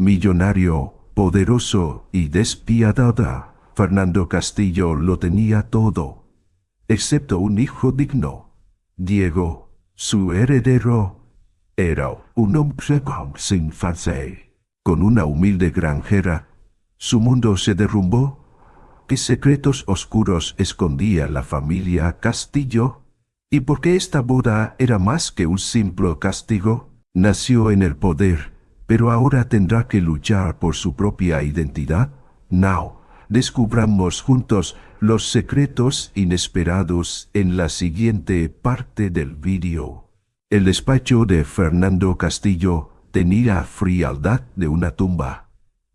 millonario, poderoso y despiadado. Fernando Castillo lo tenía todo, excepto un hijo digno. Diego, su heredero, era un hombre sin fase. Con una humilde granjera, su mundo se derrumbó. ¿Qué secretos oscuros escondía la familia Castillo? ¿Y por qué esta boda era más que un simple castigo? Nació en el poder, pero ahora tendrá que luchar por su propia identidad. Now, descubramos juntos los secretos inesperados en la siguiente parte del vídeo. El despacho de Fernando Castillo tenía frialdad de una tumba.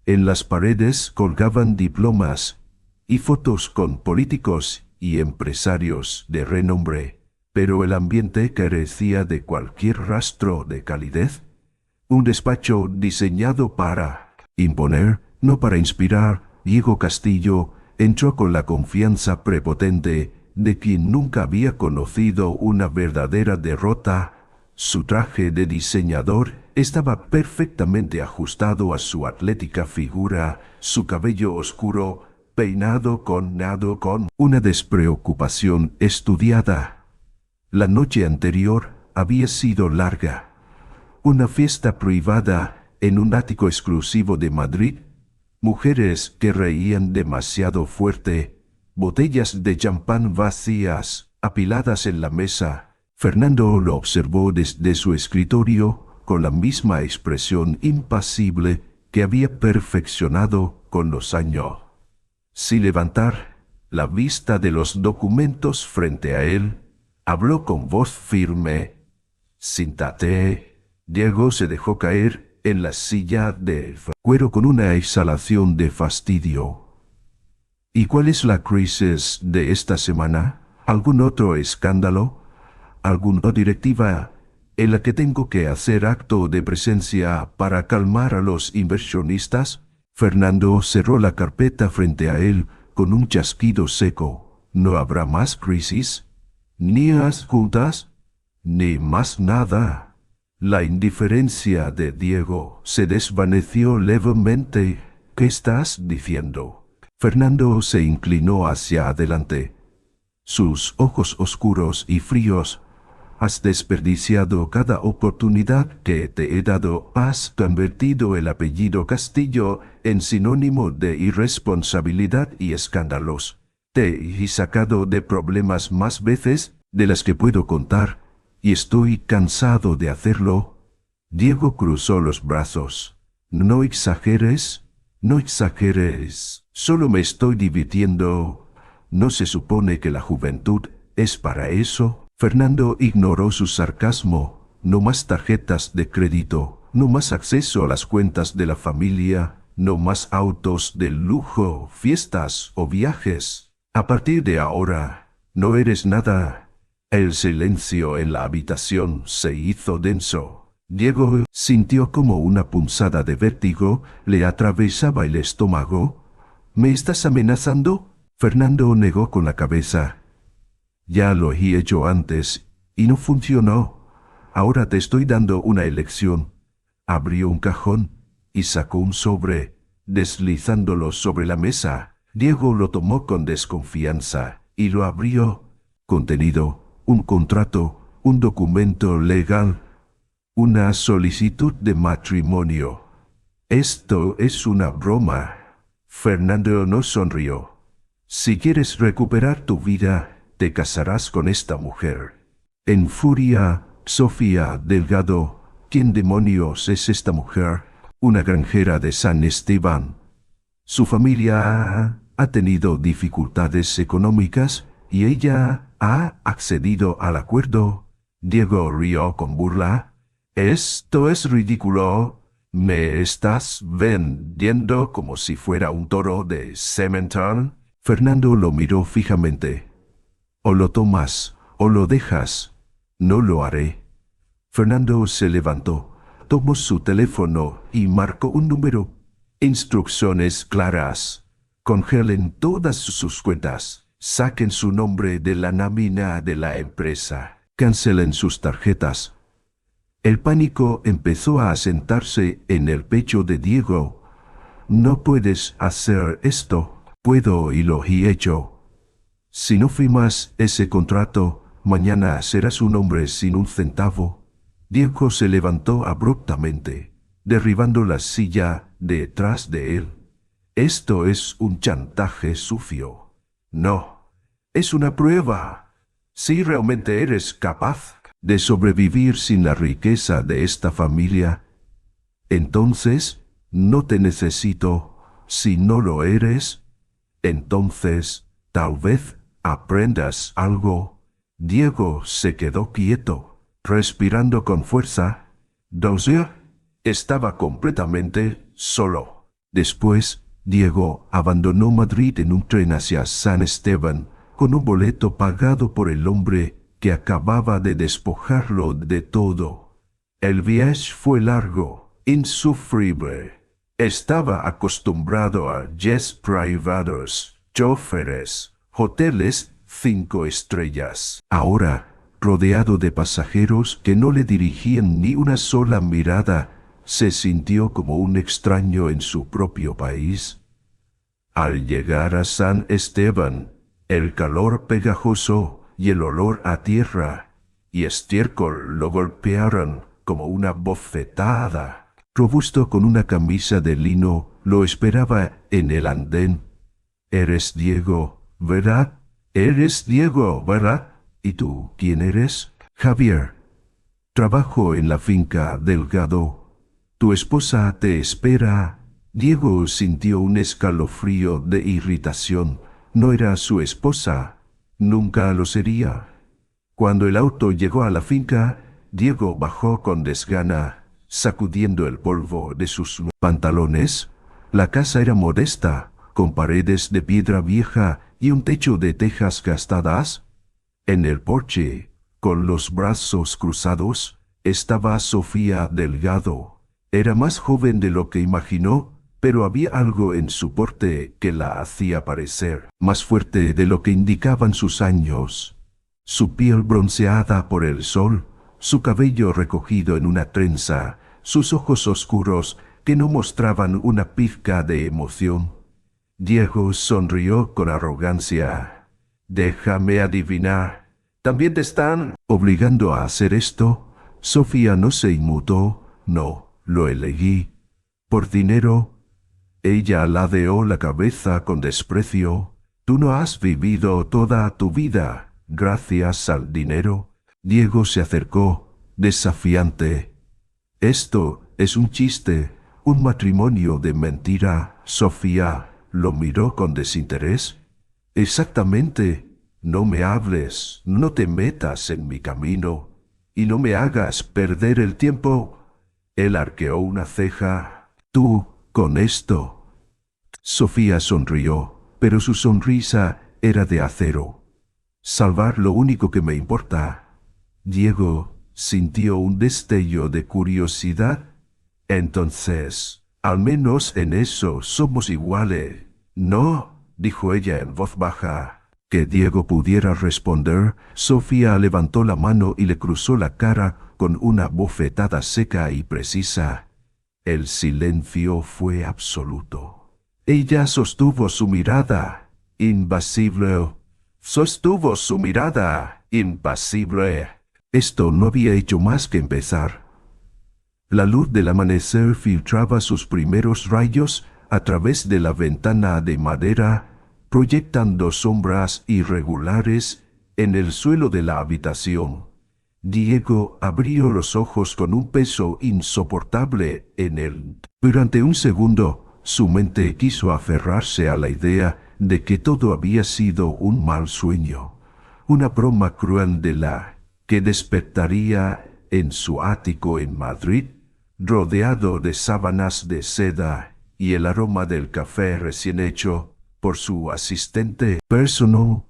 En las paredes colgaban diplomas y fotos con políticos y empresarios de renombre, pero el ambiente carecía de cualquier rastro de calidez. Un despacho diseñado para imponer, no para inspirar. Diego Castillo entró con la confianza prepotente de quien nunca había conocido una verdadera derrota. Su traje de diseñador estaba perfectamente ajustado a su atlética figura, su cabello oscuro, peinado con una despreocupación estudiada. La noche anterior había sido larga. Una fiesta privada en un ático exclusivo de Madrid, mujeres que reían demasiado fuerte, botellas de champán vacías, apiladas en la mesa. Fernando lo observó desde su escritorio con la misma expresión impasible que había perfeccionado con los años. Sin levantar la vista de los documentos frente a él, habló con voz firme. «Siéntate». Diego se dejó caer en la silla de cuero con una exhalación de fastidio. ¿Y cuál es la crisis de esta semana? ¿Algún otro escándalo? ¿Alguna directiva en la que tengo que hacer acto de presencia para calmar a los inversionistas? Fernando cerró la carpeta frente a él con un chasquido seco. ¿No habrá más crisis? ¿Ni más juntas? ¿Ni más nada? La indiferencia de Diego se desvaneció levemente. ¿Qué estás diciendo? Fernando se inclinó hacia adelante. Sus ojos oscuros y fríos. Has desperdiciado cada oportunidad que te he dado. Has convertido el apellido Castillo en sinónimo de irresponsabilidad y escándalos. Te he sacado de problemas más veces de las que puedo contar, y estoy cansado de hacerlo. Diego cruzó los brazos. No exageres, no exageres. Solo me estoy divirtiendo. ¿No se supone que la juventud es para eso? Fernando ignoró su sarcasmo. No más tarjetas de crédito, no más acceso a las cuentas de la familia, no más autos de lujo, fiestas o viajes. A partir de ahora, no eres nada. El silencio en la habitación se hizo denso. Diego sintió como una punzada de vértigo le atravesaba el estómago. ¿Me estás amenazando? Fernando negó con la cabeza. Ya lo he hecho antes y no funcionó. Ahora te estoy dando una elección. Abrió un cajón y sacó un sobre, deslizándolo sobre la mesa. Diego lo tomó con desconfianza y lo abrió. Contenido: un contrato, un documento legal, una solicitud de matrimonio. Esto es una broma. Fernando no sonrió. Si quieres recuperar tu vida, te casarás con esta mujer. En furia, Sofía Delgado. ¿Quién demonios es esta mujer? Una granjera de San Esteban. Su familia ha tenido dificultades económicas y ella ha accedido al acuerdo. Diego rió con burla. Esto es ridículo. ¿Me estás vendiendo como si fuera un toro de cemental? Fernando lo miró fijamente. O lo tomas, o lo dejas. No lo haré. Fernando se levantó, tomó su teléfono y marcó un número. Instrucciones claras. Congelen todas sus cuentas. Saquen su nombre de la nómina de la empresa. Cancelen sus tarjetas. El pánico empezó a asentarse en el pecho de Diego. No puedes hacer esto. Puedo y lo he hecho. Si no firmas ese contrato, mañana serás un hombre sin un centavo. Diego se levantó abruptamente, derribando la silla detrás de él. Esto es un chantaje sucio. No, es una prueba. Si realmente eres capaz de sobrevivir sin la riqueza de esta familia, entonces no te necesito. Si no lo eres, entonces tal vez aprendas algo. Diego se quedó quieto, respirando con fuerza. Dozier estaba completamente solo. Después, Diego abandonó Madrid en un tren hacia San Esteban, con un boleto pagado por el hombre que acababa de despojarlo de todo. El viaje fue largo, insufrible. Estaba acostumbrado a jets privados, choferes, hoteles 5 estrellas. Ahora, rodeado de pasajeros que no le dirigían ni una sola mirada, se sintió como un extraño en su propio país. Al llegar a San Esteban, el calor pegajoso y el olor a tierra y estiércol lo golpearon como una bofetada. Robusto con una camisa de lino lo esperaba en el andén. «Eres Diego, ¿verdad? Eres Diego, ¿verdad? ¿Y tú quién eres?» «Javier. Trabajo en la finca Delgado. Tu esposa te espera». Diego sintió un escalofrío de irritación. No era su esposa. Nunca lo sería. Cuando el auto llegó a la finca, Diego bajó con desgana, sacudiendo el polvo de sus pantalones. La casa era modesta, con paredes de piedra vieja y un techo de tejas gastadas. En el porche, con los brazos cruzados, estaba Sofía Delgado. Era más joven de lo que imaginó, pero había algo en su porte que la hacía parecer más fuerte de lo que indicaban sus años. Su piel bronceada por el sol, su cabello recogido en una trenza, sus ojos oscuros que no mostraban una pizca de emoción. Diego sonrió con arrogancia. «Déjame adivinar. ¿También te están obligando a hacer esto?» Sofía no se inmutó. «No, lo elegí. ¿Por dinero?» Ella ladeó la cabeza con desprecio. «Tú no has vivido toda tu vida gracias al dinero». Diego se acercó, desafiante. «Esto es un chiste, un matrimonio de mentira». Sofía lo miró con desinterés. «Exactamente. No me hables, no te metas en mi camino, y no me hagas perder el tiempo». Él arqueó una ceja. «Tú, con esto». Sofía sonrió, pero su sonrisa era de acero. «Salvar lo único que me importa». Diego sintió un destello de curiosidad. «Entonces, al menos en eso somos iguales, ¿no?», dijo ella en voz baja. Que Diego pudiera responder, Sofía levantó la mano y le cruzó la cara con una bofetada seca y precisa. El silencio fue absoluto. Ella sostuvo su mirada, impasible. Sostuvo su mirada, impasible. Esto no había hecho más que empezar. La luz del amanecer filtraba sus primeros rayos a través de la ventana de madera, proyectando sombras irregulares en el suelo de la habitación. Diego abrió los ojos con un peso insoportable en él. Durante un segundo, su mente quiso aferrarse a la idea de que todo había sido un mal sueño, una broma cruel de la que despertaría en su ático en Madrid, rodeado de sábanas de seda y el aroma del café recién hecho por su asistente personal,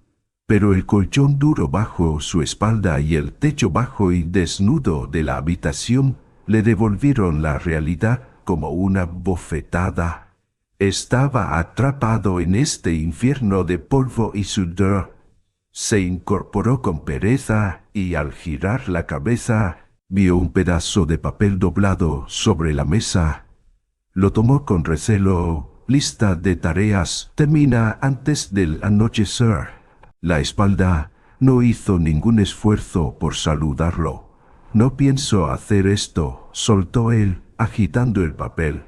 pero el colchón duro bajo su espalda y el techo bajo y desnudo de la habitación le devolvieron la realidad como una bofetada. Estaba atrapado en este infierno de polvo y sudor. Se incorporó con pereza y al girar la cabeza, Vio un pedazo de papel doblado sobre la mesa. Lo tomó con recelo. Lista de tareas. Termina antes del anochecer. La espalda. No hizo ningún esfuerzo por saludarlo. No pienso hacer esto, soltó él, agitando el papel.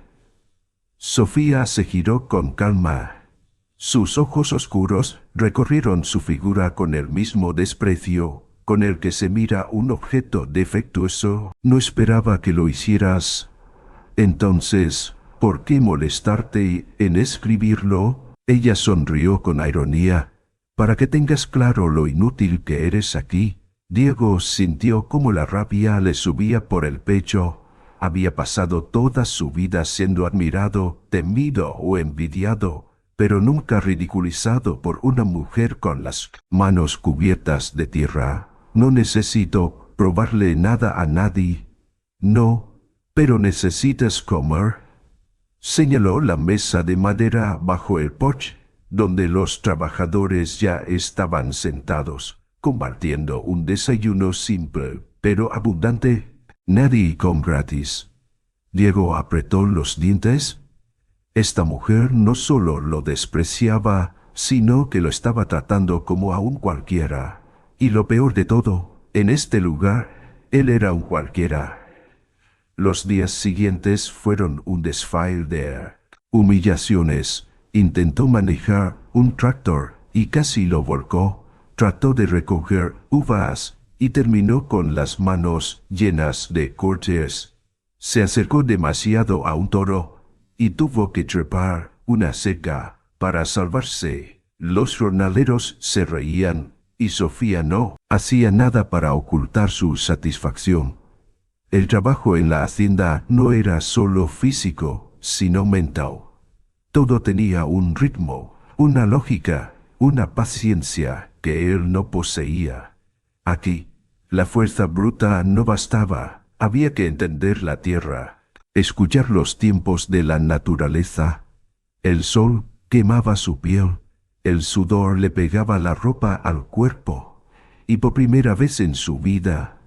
Sofía se giró con calma. Sus ojos oscuros recorrieron su figura con el mismo desprecio con el que se mira un objeto defectuoso. No esperaba que lo hicieras. Entonces, ¿por qué molestarte en escribirlo? Ella sonrió con ironía. Para que tengas claro lo inútil que eres aquí. Diego sintió cómo la rabia le subía por el pecho. Había pasado toda su vida siendo admirado, temido o envidiado, pero nunca ridiculizado por una mujer con las manos cubiertas de tierra. No necesito probarle nada a nadie. No, pero necesitas comer. Señaló la mesa de madera bajo el porche, donde los trabajadores ya estaban sentados, compartiendo un desayuno simple, pero abundante. Nadie come gratis. Diego apretó los dientes. Esta mujer no solo lo despreciaba, sino que lo estaba tratando como a un cualquiera. Y lo peor de todo, en este lugar, él era un cualquiera. Los días siguientes fueron un desfile de humillaciones. Intentó manejar un tractor y casi lo volcó. Trató de recoger uvas y terminó con las manos llenas de cortes. Se acercó demasiado a un toro y tuvo que trepar una cerca para salvarse. Los jornaleros se reían y Sofía no hacía nada para ocultar su satisfacción. El trabajo en la hacienda no era solo físico, sino mental. Todo tenía un ritmo, una lógica, una paciencia que él no poseía. Aquí, la fuerza bruta no bastaba, había que entender la tierra, escuchar los tiempos de la naturaleza. El sol quemaba su piel, el sudor le pegaba la ropa al cuerpo, y por primera vez en su vida,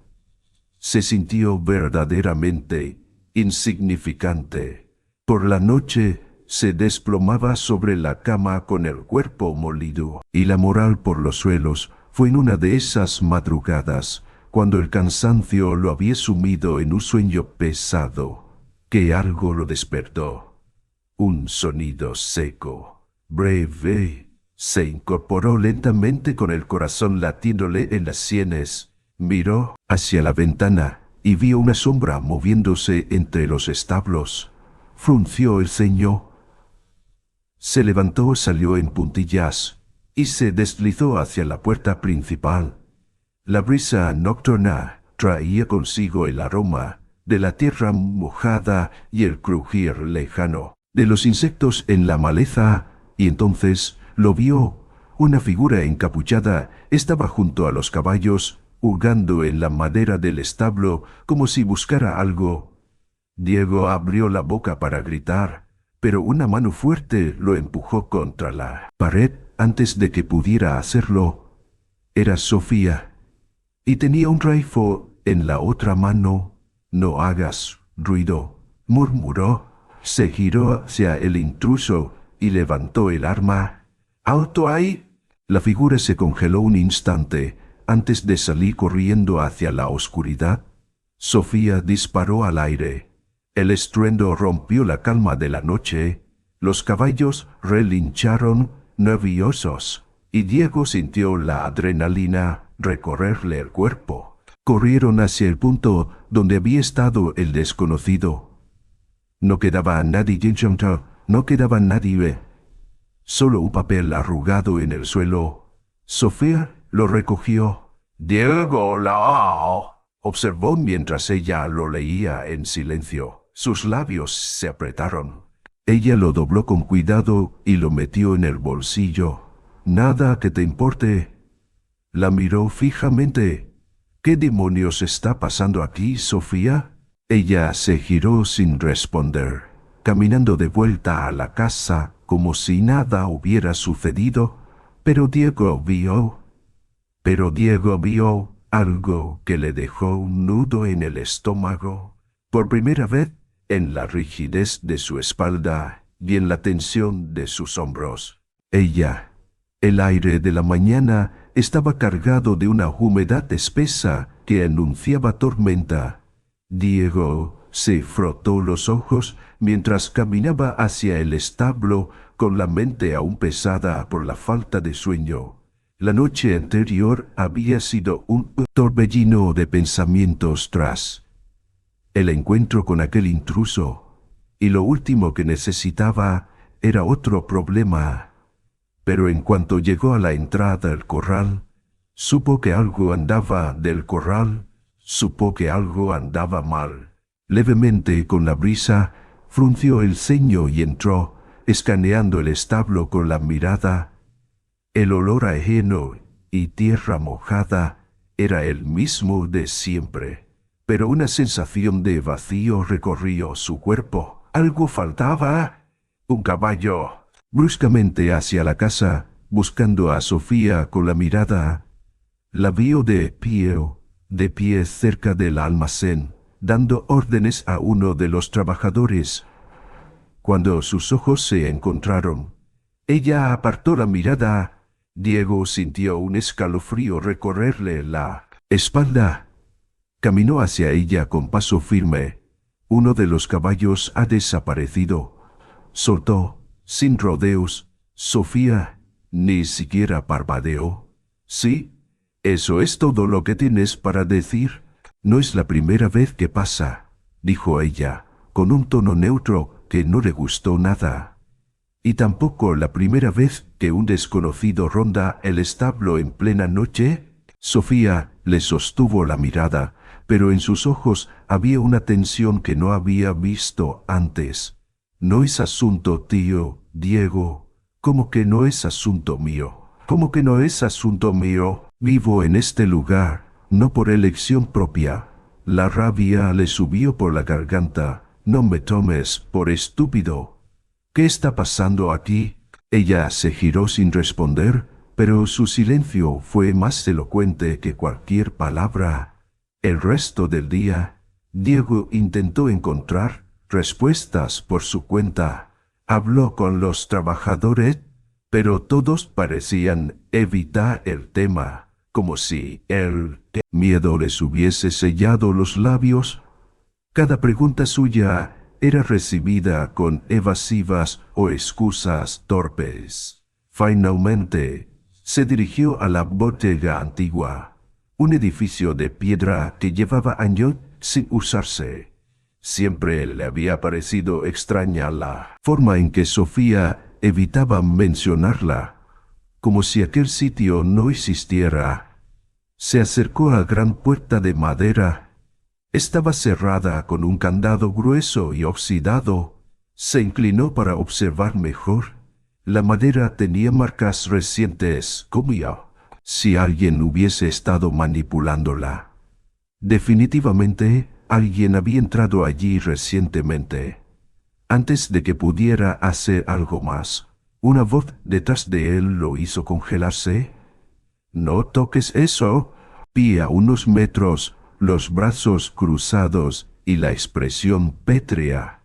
se sintió verdaderamente insignificante. Por la noche se desplomaba sobre la cama con el cuerpo molido y la moral por los suelos. Fue en una de esas madrugadas, cuando el cansancio lo había sumido en un sueño pesado, que algo lo despertó. Un sonido seco, breve, se incorporó lentamente con el corazón latiéndole en las sienes. Miró hacia la ventana y vio una sombra moviéndose entre los establos. Frunció el ceño. Se levantó, salió en puntillas y se deslizó hacia la puerta principal. La brisa nocturna traía consigo el aroma de la tierra mojada y el crujir lejano de los insectos en la maleza, y entonces lo vio. Una figura encapuchada estaba junto a los caballos, hurgando en la madera del establo como si buscara algo. Diego abrió la boca para gritar, pero una mano fuerte lo empujó contra la pared antes de que pudiera hacerlo. Era Sofía, y tenía un rifle en la otra mano. «No hagas ruido», murmuró. Se giró hacia el intruso y levantó el arma. «¡Alto ahí!». La figura se congeló un instante antes de salir corriendo hacia la oscuridad. Sofía disparó al aire. El estruendo rompió la calma de la noche. Los caballos relincharon nerviosos, y Diego sintió la adrenalina recorrerle el cuerpo. Corrieron hacia el punto donde había estado el desconocido. No quedaba nadie, no quedaba nadie. Solo un papel arrugado en el suelo. Sofía lo recogió. «Diego Lao», observó mientras ella lo leía en silencio. Sus labios se apretaron. Ella lo dobló con cuidado y lo metió en el bolsillo. «Nada que te importe». La miró fijamente. «¿Qué demonios está pasando aquí, Sofía?». Ella se giró sin responder, caminando de vuelta a la casa como si nada hubiera sucedido. Pero Diego vio algo que le dejó un nudo en el estómago. Por primera vez, en la rigidez de su espalda y en la tensión de sus hombros. Ella, el aire de la mañana estaba cargado de una humedad espesa que anunciaba tormenta. Diego se frotó los ojos mientras caminaba hacia el establo con la mente aún pesada por la falta de sueño. La noche anterior había sido un torbellino de pensamientos tras el encuentro con aquel intruso, y lo último que necesitaba era otro problema. Pero en cuanto llegó a la entrada del corral, supo que algo andaba mal. Levemente con la brisa, frunció el ceño y entró, escaneando el establo con la mirada. El olor a heno y tierra mojada era el mismo de siempre, pero una sensación de vacío recorrió su cuerpo. Algo faltaba. Un caballo. Bruscamente hacia la casa, buscando a Sofía con la mirada. La vio de pie cerca del almacén, dando órdenes a uno de los trabajadores. Cuando sus ojos se encontraron, ella apartó la mirada. Diego sintió un escalofrío recorrerle la espalda. Caminó hacia ella con paso firme. Uno de los caballos ha desaparecido. Soltó, sin rodeos. Sofía ni siquiera parpadeó. Sí, eso es todo lo que tienes para decir. No es la primera vez que pasa, dijo ella, con un tono neutro que no le gustó nada. Y tampoco la primera vez que un desconocido ronda el establo en plena noche. Sofía le sostuvo la mirada, pero en sus ojos había una tensión que no había visto antes. No es asunto tío, Diego. ¿Cómo que no es asunto mío? ¿Cómo que no es asunto mío? Vivo en este lugar, no por elección propia. La rabia le subió por la garganta. No me tomes por estúpido. ¿Qué está pasando aquí? Ella se giró sin responder, pero su silencio fue más elocuente que cualquier palabra. El resto del día, Diego intentó encontrar respuestas por su cuenta. Habló con los trabajadores, pero todos parecían evitar el tema, como si el miedo les hubiese sellado los labios. Cada pregunta suya era recibida con evasivas o excusas torpes. Finalmente, se dirigió a la bodega antigua, un edificio de piedra que llevaba años sin usarse. Siempre le había parecido extraña la forma en que Sofía evitaba mencionarla, como si aquel sitio no existiera. Se acercó a la gran puerta de madera. Estaba cerrada con un candado grueso y oxidado. Se inclinó para observar mejor. La madera tenía marcas recientes, como si alguien hubiese estado manipulándola. Definitivamente, alguien había entrado allí recientemente. Antes de que pudiera hacer algo más, una voz detrás de él lo hizo congelarse. «No toques eso». Vi a unos metros, los brazos cruzados y la expresión pétrea.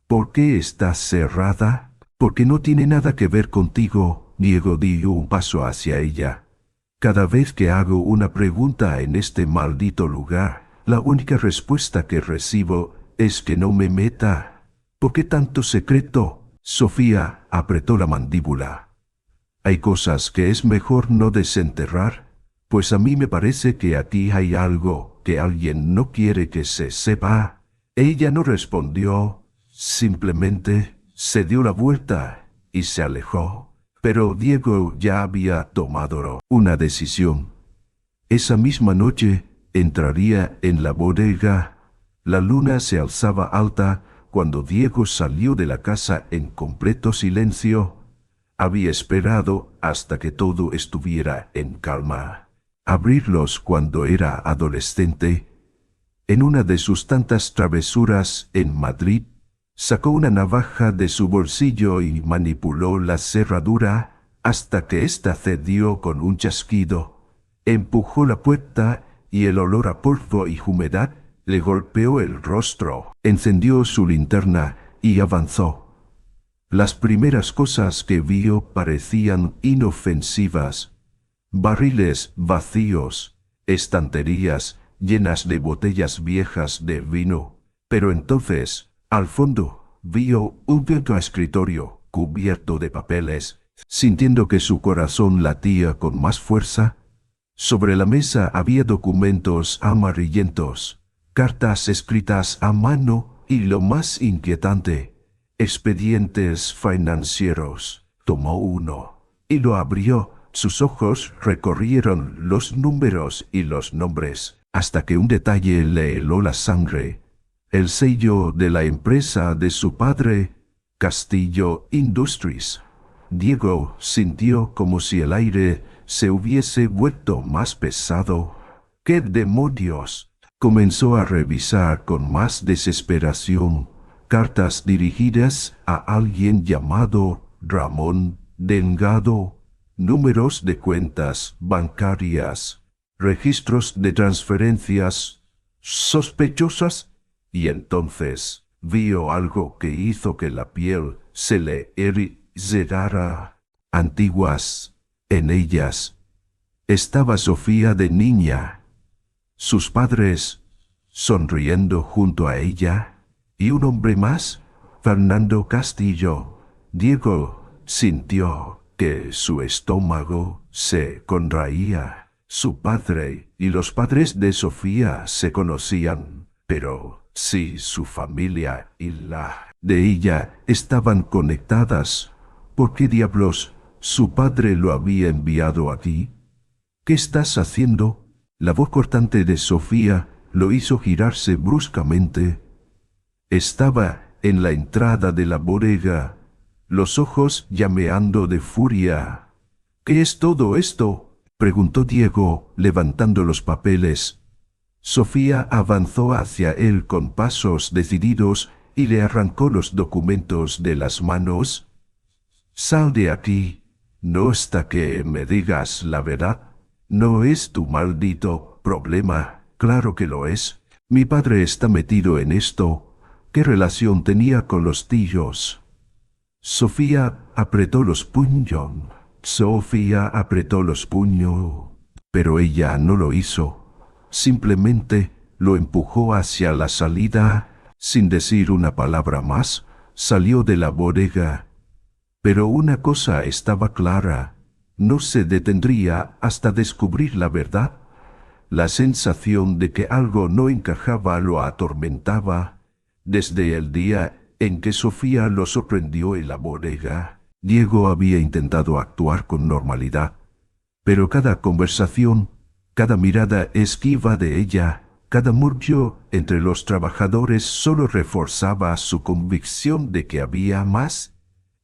¿Por qué está cerrada? Porque no tiene nada que ver contigo. Diego dio un paso hacia ella. Cada vez que hago una pregunta en este maldito lugar, la única respuesta que recibo es que no me meta. ¿Por qué tanto secreto? Sofía apretó la mandíbula. Hay cosas que es mejor no desenterrar. Pues a mí me parece que aquí hay algo que alguien no quiere que se sepa. Ella no respondió, simplemente se dio la vuelta y se alejó. Pero Diego ya había tomado una decisión. Esa misma noche entraría en la bodega. La luna se alzaba alta cuando Diego salió de la casa en completo silencio. Había esperado hasta que todo estuviera en calma. Abrirlos cuando era adolescente. En una de sus tantas travesuras en Madrid, sacó una navaja de su bolsillo y manipuló la cerradura hasta que ésta cedió con un chasquido. Empujó la puerta y el olor a polvo y humedad le golpeó el rostro. Encendió su linterna y avanzó. Las primeras cosas que vio parecían inofensivas. Barriles vacíos, estanterías llenas de botellas viejas de vino. Pero entonces, al fondo, vio un viejo escritorio cubierto de papeles. Sintiendo que su corazón latía con más fuerza, sobre la mesa había documentos amarillentos, cartas escritas a mano y, lo más inquietante, expedientes financieros. Tomó uno y lo abrió. Sus ojos recorrieron los números y los nombres, hasta que un detalle le heló la sangre. El sello de la empresa de su padre, Castillo Industries. Diego sintió como si el aire se hubiese vuelto más pesado. ¡Qué demonios! Comenzó a revisar con más desesperación cartas dirigidas a alguien llamado Ramón Delgado, números de cuentas bancarias, registros de transferencias sospechosas, y entonces vio algo que hizo que la piel se le erizara. Antiguas. En ellas estaba Sofía de niña, sus padres sonriendo junto a ella, y un hombre más, Fernando Castillo. Diego sintió que su estómago se contraía. Su padre y los padres de Sofía se conocían, pero si su familia y la de ella estaban conectadas, ¿por qué diablos su padre lo había enviado aquí? ¿Qué estás haciendo? La voz cortante de Sofía lo hizo girarse bruscamente. Estaba en la entrada de la bodega, los ojos llameando de furia. ¿Qué es todo esto?, preguntó Diego, levantando los papeles. Sofía avanzó hacia él con pasos decididos y le arrancó los documentos de las manos. «Sal de aquí, no hasta que me digas la verdad. No es tu maldito problema, claro que lo es. Mi padre está metido en esto. ¿Qué relación tenía con los tíos?» Sofía apretó los puños. Pero ella no lo hizo. Simplemente lo empujó hacia la salida. Sin decir una palabra más, salió de la bodega. Pero una cosa estaba clara: no se detendría hasta descubrir la verdad. La sensación de que algo no encajaba lo atormentaba. Desde el día en que Sofía lo sorprendió en la bodega, Diego había intentado actuar con normalidad, pero cada conversación, cada mirada esquiva de ella, cada murmullo entre los trabajadores solo reforzaba su convicción de que había más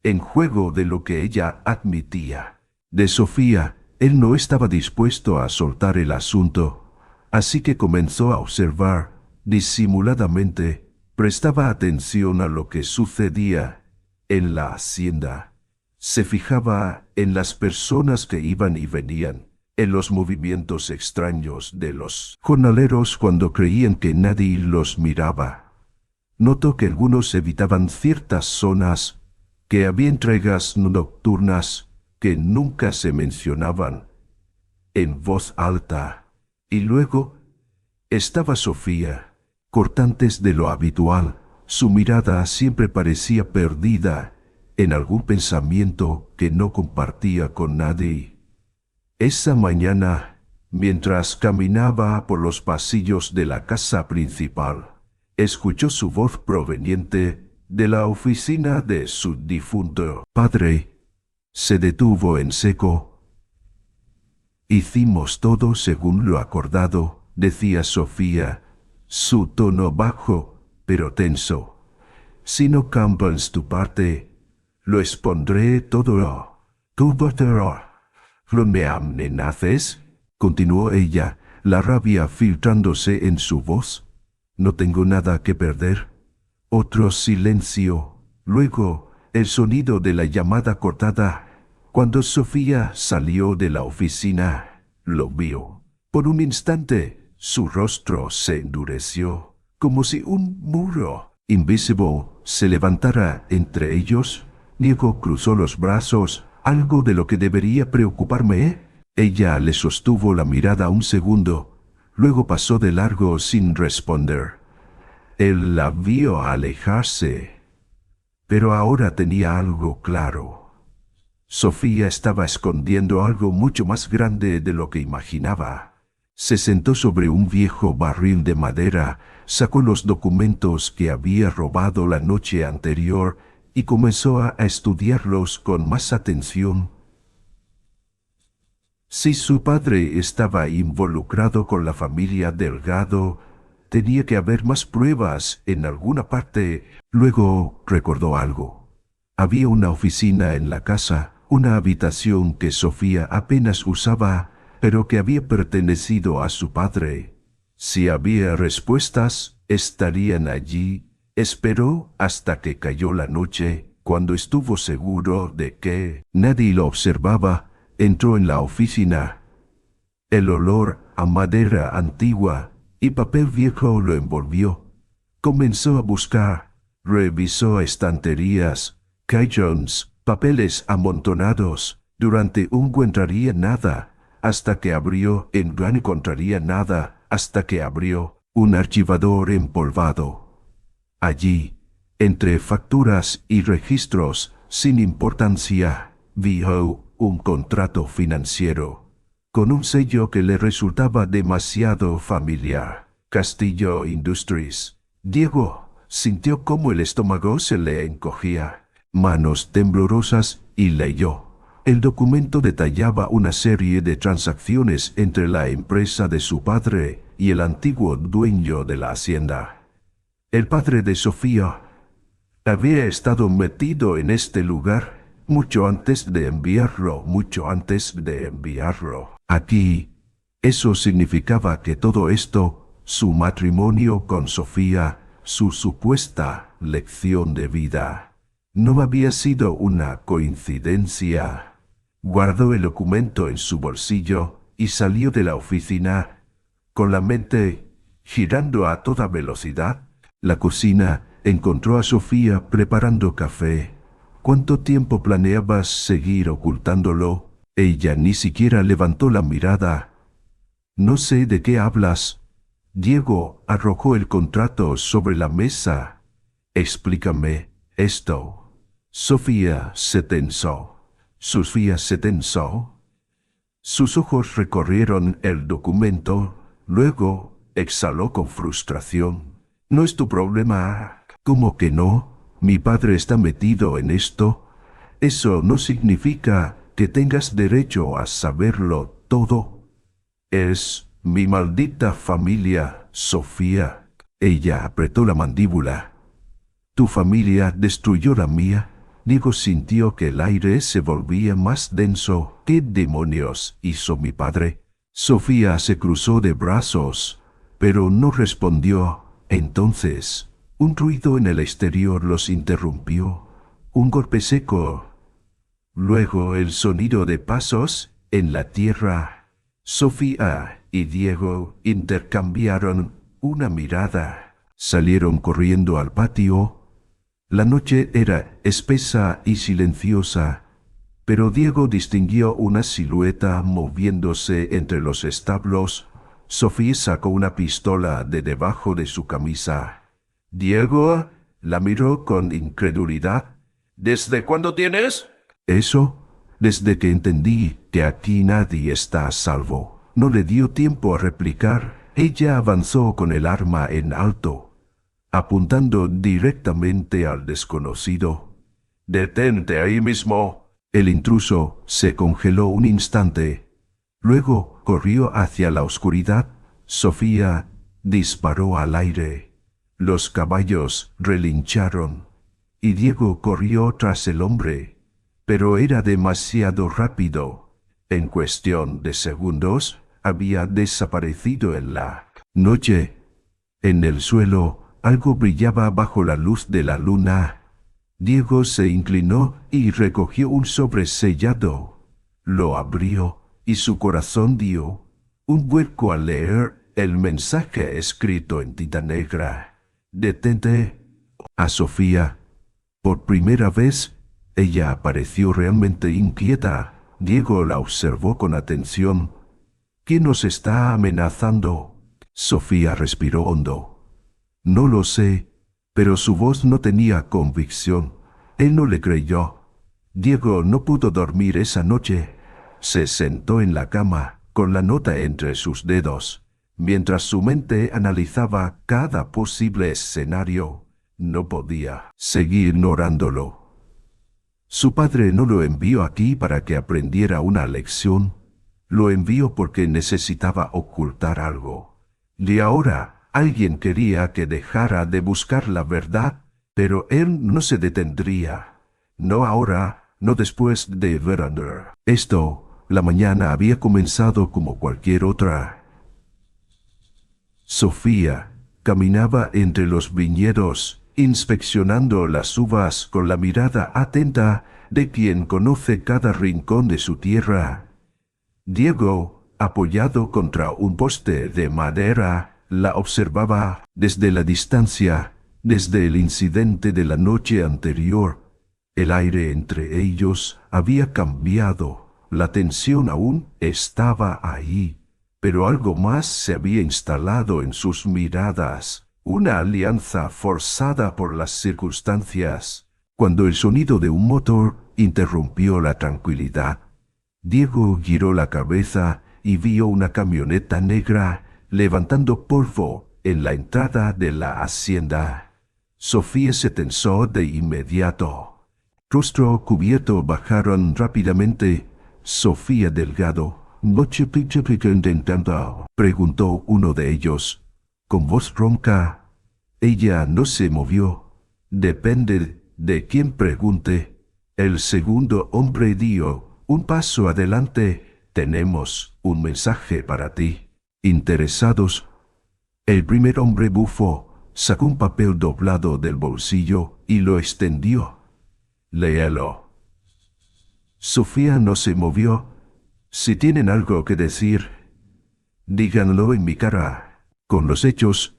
en juego de lo que ella admitía. De Sofía, él no estaba dispuesto a soltar el asunto, así que comenzó a observar disimuladamente. Prestaba atención a lo que sucedía en la hacienda. Se fijaba en las personas que iban y venían, en los movimientos extraños de los jornaleros cuando creían que nadie los miraba. Notó que algunos evitaban ciertas zonas, que había entregas nocturnas que nunca se mencionaban en voz alta. Y luego estaba Sofía, cortantes de lo habitual. Su mirada siempre parecía perdida en algún pensamiento que no compartía con nadie. Esa mañana, mientras caminaba por los pasillos de la casa principal, escuchó su voz proveniente de la oficina de su difunto padre. Se detuvo en seco. «Hicimos todo según lo acordado», decía Sofía, su tono bajo, pero tenso. «Si no cambias tu parte, lo expondré todo. ¿Tú no me amenaces?», continuó ella, la rabia filtrándose en su voz. «No tengo nada que perder». Otro silencio. Luego, el sonido de la llamada cortada. Cuando Sofía salió de la oficina, lo vio. Por un instante, Su rostro se endureció, como si un muro invisible se levantara entre ellos. Diego cruzó los brazos. ¿Algo de lo que debería preocuparme? Ella le sostuvo la mirada un segundo, luego pasó de largo sin responder. Él la vio alejarse, pero ahora tenía algo claro. Sofía estaba escondiendo algo mucho más grande de lo que imaginaba. Se sentó sobre un viejo barril de madera, sacó los documentos que había robado la noche anterior y comenzó a estudiarlos con más atención. Si su padre estaba involucrado con la familia Delgado, tenía que haber más pruebas en alguna parte. Luego recordó algo. Había una oficina en la casa, una habitación que Sofía apenas usaba, pero que había pertenecido a su padre. Si había respuestas, estarían allí. Esperó hasta que cayó la noche. Cuando estuvo seguro de que nadie lo observaba, entró en la oficina. El olor a madera antigua y papel viejo lo envolvió. Comenzó a buscar. Revisó estanterías, cajones, papeles amontonados. Durante no encontraría nada, hasta que abrió. No encontraría nada, hasta que abrió un archivador empolvado. Allí, entre facturas y registros sin importancia, vio un contrato financiero, con un sello que le resultaba demasiado familiar. Castillo Industries. Diego sintió cómo el estómago se le encogía. Manos temblorosas y leyó. El documento detallaba una serie de transacciones entre la empresa de su padre y el antiguo dueño de la hacienda. El padre de Sofía había estado metido en este lugar mucho antes de enviarlo. Aquí, eso significaba que todo esto, su matrimonio con Sofía, su supuesta lección de vida, no había sido una coincidencia. Guardó el documento en su bolsillo y salió de la oficina, con la mente girando a toda velocidad. La cocina encontró a Sofía preparando café. ¿Cuánto tiempo planeabas seguir ocultándolo? Ella ni siquiera levantó la mirada. No sé de qué hablas. Diego arrojó el contrato sobre la mesa. Explícame esto. Sofía se tensó. Sus ojos recorrieron el documento, luego exhaló con frustración. No es tu problema. ¿Cómo que no? Mi padre está metido en esto. Eso no significa que tengas derecho a saberlo todo. Es mi maldita familia, Sofía. Ella apretó la mandíbula. Tu familia destruyó la mía. Diego sintió que el aire se volvía más denso. ¿Qué demonios hizo mi padre? Sofía se cruzó de brazos, pero no respondió. Entonces, un ruido en el exterior los interrumpió. Un golpe seco. Luego el sonido de pasos en la tierra. Sofía y Diego intercambiaron una mirada. Salieron corriendo al patio. La noche era espesa y silenciosa, pero Diego distinguió una silueta moviéndose entre los establos. Sofía sacó una pistola de debajo de su camisa. Diego la miró con incredulidad. ¿Desde cuándo tienes? Eso, desde que entendí que aquí nadie está a salvo. No le dio tiempo a replicar. Ella avanzó con el arma en alto, apuntando directamente al desconocido. «Detente ahí mismo». El intruso se congeló un instante. Luego corrió hacia la oscuridad. Sofía disparó al aire. Los caballos relincharon, y Diego corrió tras el hombre. Pero era demasiado rápido. En cuestión de segundos, había desaparecido en la noche. En el suelo, algo brillaba bajo la luz de la luna. Diego se inclinó y recogió un sobre sellado. Lo abrió y su corazón dio un vuelco al leer el mensaje escrito en tinta negra. Detente. A Sofía. Por primera vez, ella pareció realmente inquieta. Diego la observó con atención. ¿Quién nos está amenazando? Sofía respiró hondo. No lo sé, pero su voz no tenía convicción. Él no le creyó. Diego no pudo dormir esa noche. Se sentó en la cama, con la nota entre sus dedos, mientras su mente analizaba cada posible escenario. No podía seguir ignorándolo. Su padre no lo envió aquí para que aprendiera una lección. Lo envió porque necesitaba ocultar algo. Y ahora alguien quería que dejara de buscar la verdad, pero él no se detendría. No ahora, no después de Verander. La mañana había comenzado como cualquier otra. Sofía caminaba entre los viñedos, inspeccionando las uvas con la mirada atenta de quien conoce cada rincón de su tierra. Diego, apoyado contra un poste de madera, la observaba desde la distancia, desde el incidente de la noche anterior. El aire entre ellos había cambiado, la tensión aún estaba ahí, pero algo más se había instalado en sus miradas, una alianza forzada por las circunstancias. Cuando el sonido de un motor interrumpió la tranquilidad, Diego giró la cabeza y vio una camioneta negra levantando polvo en la entrada de la hacienda. Sofía se tensó de inmediato. Rostro cubierto bajaron rápidamente. Sofía Delgado. ¿Noche intentando? Preguntó uno de ellos, con voz ronca. Ella no se movió. Depende de quién pregunte. El segundo hombre dio un paso adelante. Tenemos un mensaje para ti. Interesados. El primer hombre bufó, sacó un papel doblado del bolsillo y lo extendió. Léelo. Sofía no se movió. Si tienen algo que decir, díganlo en mi cara, con los hechos.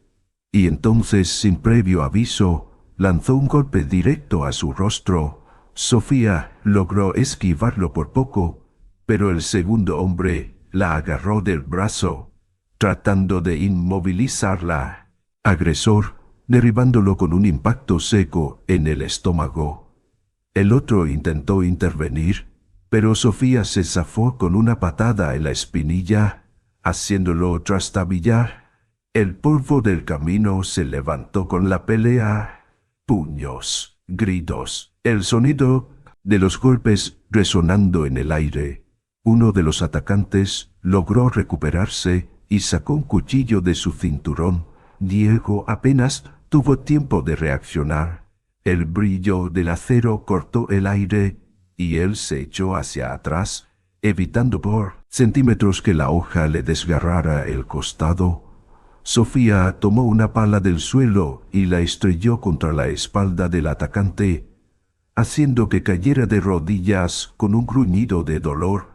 Y entonces, sin previo aviso, lanzó un golpe directo a su rostro. Sofía logró esquivarlo por poco, pero el segundo hombre la agarró del brazo, tratando de inmovilizarla. Agresor, derribándolo con un impacto seco en el estómago. El otro intentó intervenir, pero Sofía se zafó con una patada en la espinilla, haciéndolo trastabillar. El polvo del camino se levantó con la pelea. Puños, gritos, el sonido de los golpes resonando en el aire. Uno de los atacantes logró recuperarse y sacó un cuchillo de su cinturón. Diego apenas tuvo tiempo de reaccionar. El brillo del acero cortó el aire y él se echó hacia atrás, evitando por centímetros que la hoja le desgarrara el costado. Sofía tomó una pala del suelo y la estrelló contra la espalda del atacante, haciendo que cayera de rodillas con un gruñido de dolor.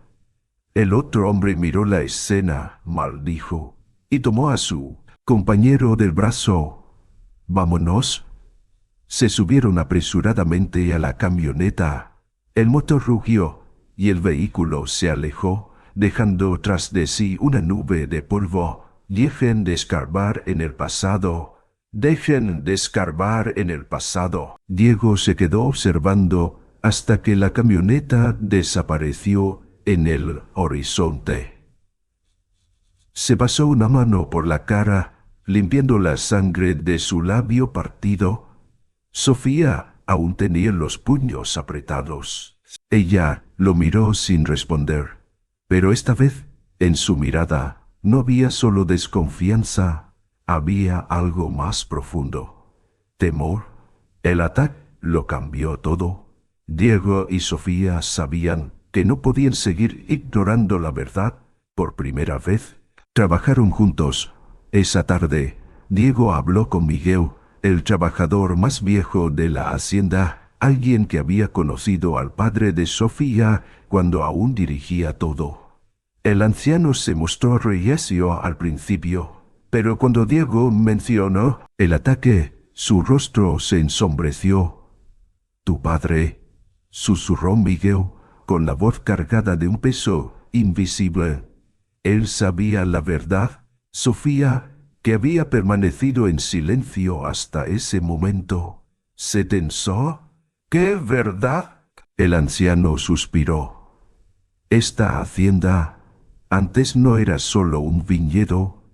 El otro hombre miró la escena, maldijo, y tomó a su compañero del brazo. «Vámonos». Se subieron apresuradamente a la camioneta. El motor rugió y el vehículo se alejó, dejando tras de sí una nube de polvo. Dejen de escarbar en el pasado. Dejen de escarbar en el pasado. Diego se quedó observando hasta que la camioneta desapareció en el horizonte. Se pasó una mano por la cara, limpiando la sangre de su labio partido. Sofía aún tenía los puños apretados. Ella lo miró sin responder, pero esta vez, en su mirada, no había solo desconfianza, había algo más profundo. Temor. El ataque lo cambió todo. Diego y Sofía sabían que no podían seguir ignorando la verdad. Por primera vez, trabajaron juntos. Esa tarde, Diego habló con Miguel, el trabajador más viejo de la hacienda, alguien que había conocido al padre de Sofía cuando aún dirigía todo. El anciano se mostró reacio al principio. Pero cuando Diego mencionó el ataque, su rostro se ensombreció. «Tu padre», susurró Miguel, con la voz cargada de un peso invisible. Él sabía la verdad. Sofía, que había permanecido en silencio hasta ese momento, se tensó. «¿Qué verdad?». El anciano suspiró. «Esta hacienda antes no era solo un viñedo,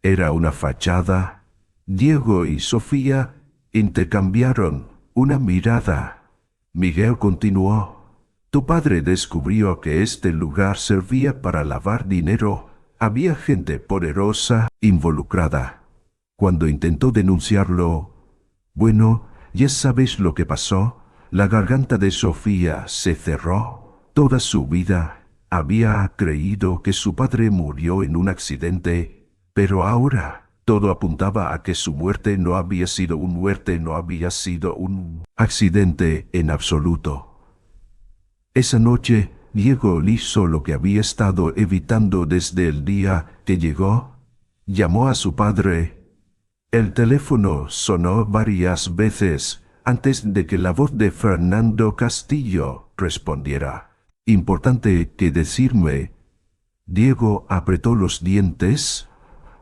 era una fachada». Diego y Sofía intercambiaron una mirada. Miguel continuó. «Tu padre descubrió que este lugar servía para lavar dinero. Había gente poderosa involucrada. Cuando intentó denunciarlo, bueno, ya sabes lo que pasó». La garganta de Sofía se cerró. Toda su vida había creído que su padre murió en un accidente, pero ahora todo apuntaba a que su muerte no había sido un accidente en absoluto. Esa noche, Diego hizo lo que había estado evitando desde el día que llegó. Llamó a su padre. El teléfono sonó varias veces antes de que la voz de Fernando Castillo respondiera. «Importante que decirme». Diego apretó los dientes.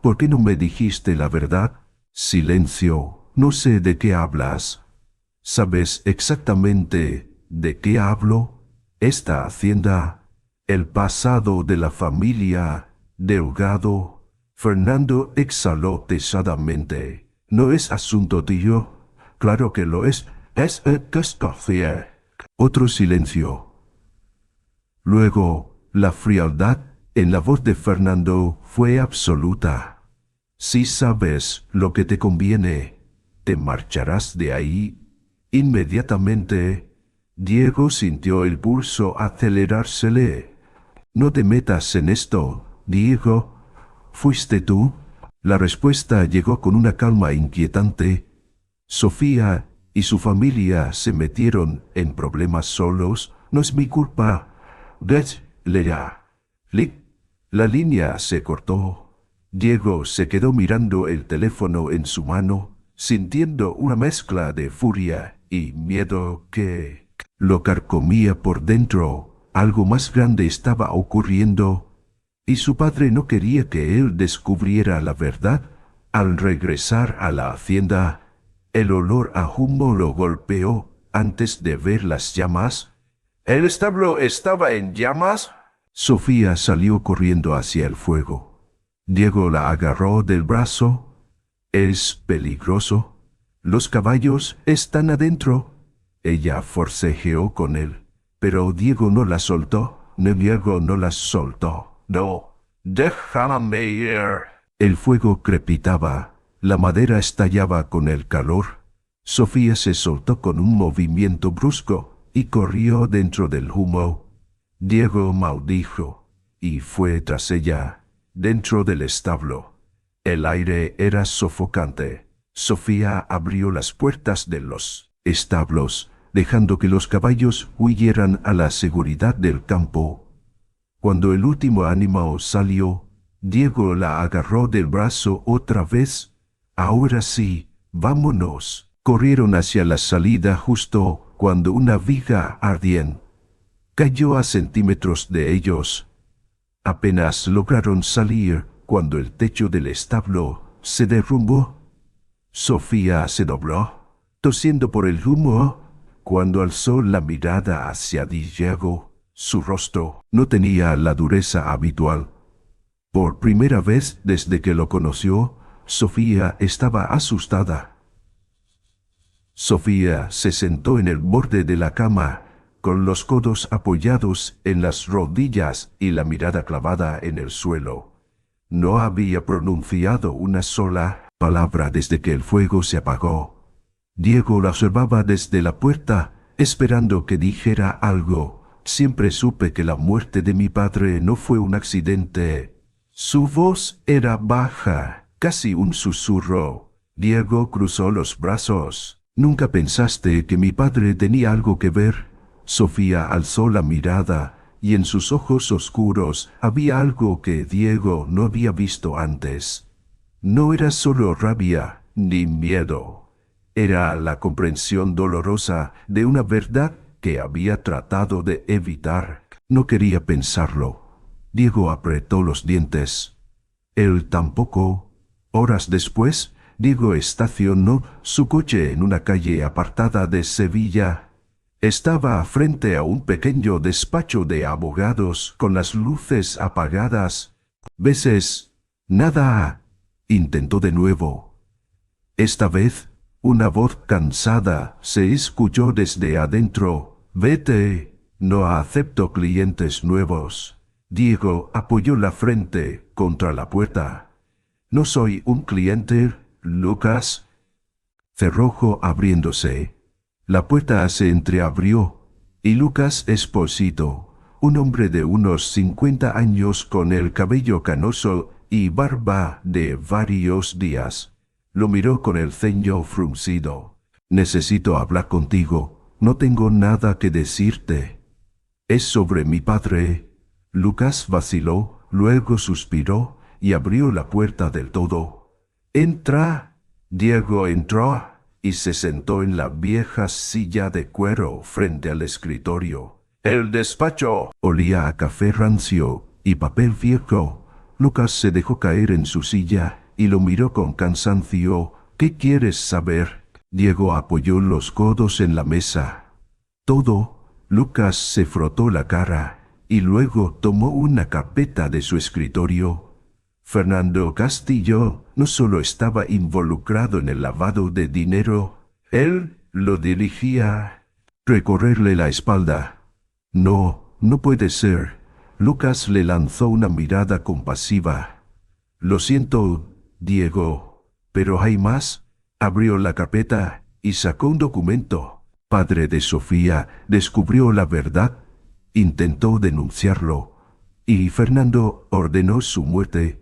«¿Por qué no me dijiste la verdad?». «Silencio. No sé de qué hablas». «¿Sabes exactamente de qué hablo?». «Esta hacienda, el pasado de la familia Delgado». Fernando exhaló pesadamente. «No es asunto tuyo». «Claro que lo es. Es Cascofía». Otro silencio. Luego, la frialdad en la voz de Fernando fue absoluta. «Si sabes lo que te conviene, te marcharás de ahí inmediatamente». Diego sintió el pulso acelerársele. «No te metas en esto, Diego. ¿Fuiste tú?». La respuesta llegó con una calma inquietante. «Sofía y su familia se metieron en problemas solos. No es mi culpa». La línea se cortó. Diego se quedó mirando el teléfono en su mano, sintiendo una mezcla de furia y miedo que lo carcomía por dentro. Algo más grande estaba ocurriendo, y su padre no quería que él descubriera la verdad. Al regresar a la hacienda, el olor a humo lo golpeó antes de ver las llamas. «¿El establo estaba en llamas?». Sofía salió corriendo hacia el fuego. Diego la agarró del brazo. «Es peligroso. Los caballos están adentro». Ella forcejeó con él, pero Diego no la soltó. Diego no la soltó. «No, déjame ir». El fuego crepitaba. La madera estallaba con el calor. Sofía se soltó con un movimiento brusco y corrió dentro del humo. Diego maldijo y fue tras ella, dentro del establo. El aire era sofocante. Sofía abrió las puertas de los establos, dejando que los caballos huyeran a la seguridad del campo. Cuando el último animal salió, Diego la agarró del brazo otra vez. «Ahora sí, vámonos». Corrieron hacia la salida justo cuando una viga ardiente cayó a centímetros de ellos. Apenas lograron salir cuando el techo del establo se derrumbó. Sofía se dobló, tosiendo por el humo. Cuando alzó la mirada hacia Diego, su rostro no tenía la dureza habitual. Por primera vez desde que lo conoció, Sofía estaba asustada. Sofía se sentó en el borde de la cama, con los codos apoyados en las rodillas y la mirada clavada en el suelo. No había pronunciado una sola palabra desde que el fuego se apagó. Diego la observaba desde la puerta, esperando que dijera algo. «Siempre supe que la muerte de mi padre no fue un accidente». Su voz era baja, casi un susurro. Diego cruzó los brazos. «¿Nunca pensaste que mi padre tenía algo que ver?». Sofía alzó la mirada, y en sus ojos oscuros había algo que Diego no había visto antes. No era solo rabia ni miedo. Era la comprensión dolorosa de una verdad que había tratado de evitar. No quería pensarlo. Diego apretó los dientes. Él tampoco. Horas después, Diego estacionó su coche en una calle apartada de Sevilla. Estaba frente a un pequeño despacho de abogados con las luces apagadas. «¿Veces? Nada», intentó de nuevo. Esta vez, una voz cansada se escuchó desde adentro. «Vete, no acepto clientes nuevos». Diego apoyó la frente contra la puerta. «No soy un cliente, Lucas». Cerrojo abriéndose. La puerta se entreabrió, y Lucas Esposito, un hombre de unos 50 años con el cabello canoso y barba de varios días, lo miró con el ceño fruncido. «Necesito hablar contigo. No tengo nada que decirte». «Es sobre mi padre». Lucas vaciló, luego suspiró y abrió la puerta del todo. «Entra». Diego entró y se sentó en la vieja silla de cuero frente al escritorio. El despacho olía a café rancio y papel viejo. Lucas se dejó caer en su silla y lo miró con cansancio. «¿Qué quieres saber?» Diego apoyó los codos en la mesa. «Todo». Lucas se frotó la cara y luego tomó una carpeta de su escritorio. Fernando Castillo no solo estaba involucrado en el lavado de dinero, él lo dirigía. Recorrerle la espalda. «No, no puede ser». Lucas le lanzó una mirada compasiva. «Lo siento, Diego, pero hay más». Abrió la carpeta y sacó un documento. Padre de Sofía descubrió la verdad, intentó denunciarlo, y Fernando ordenó su muerte.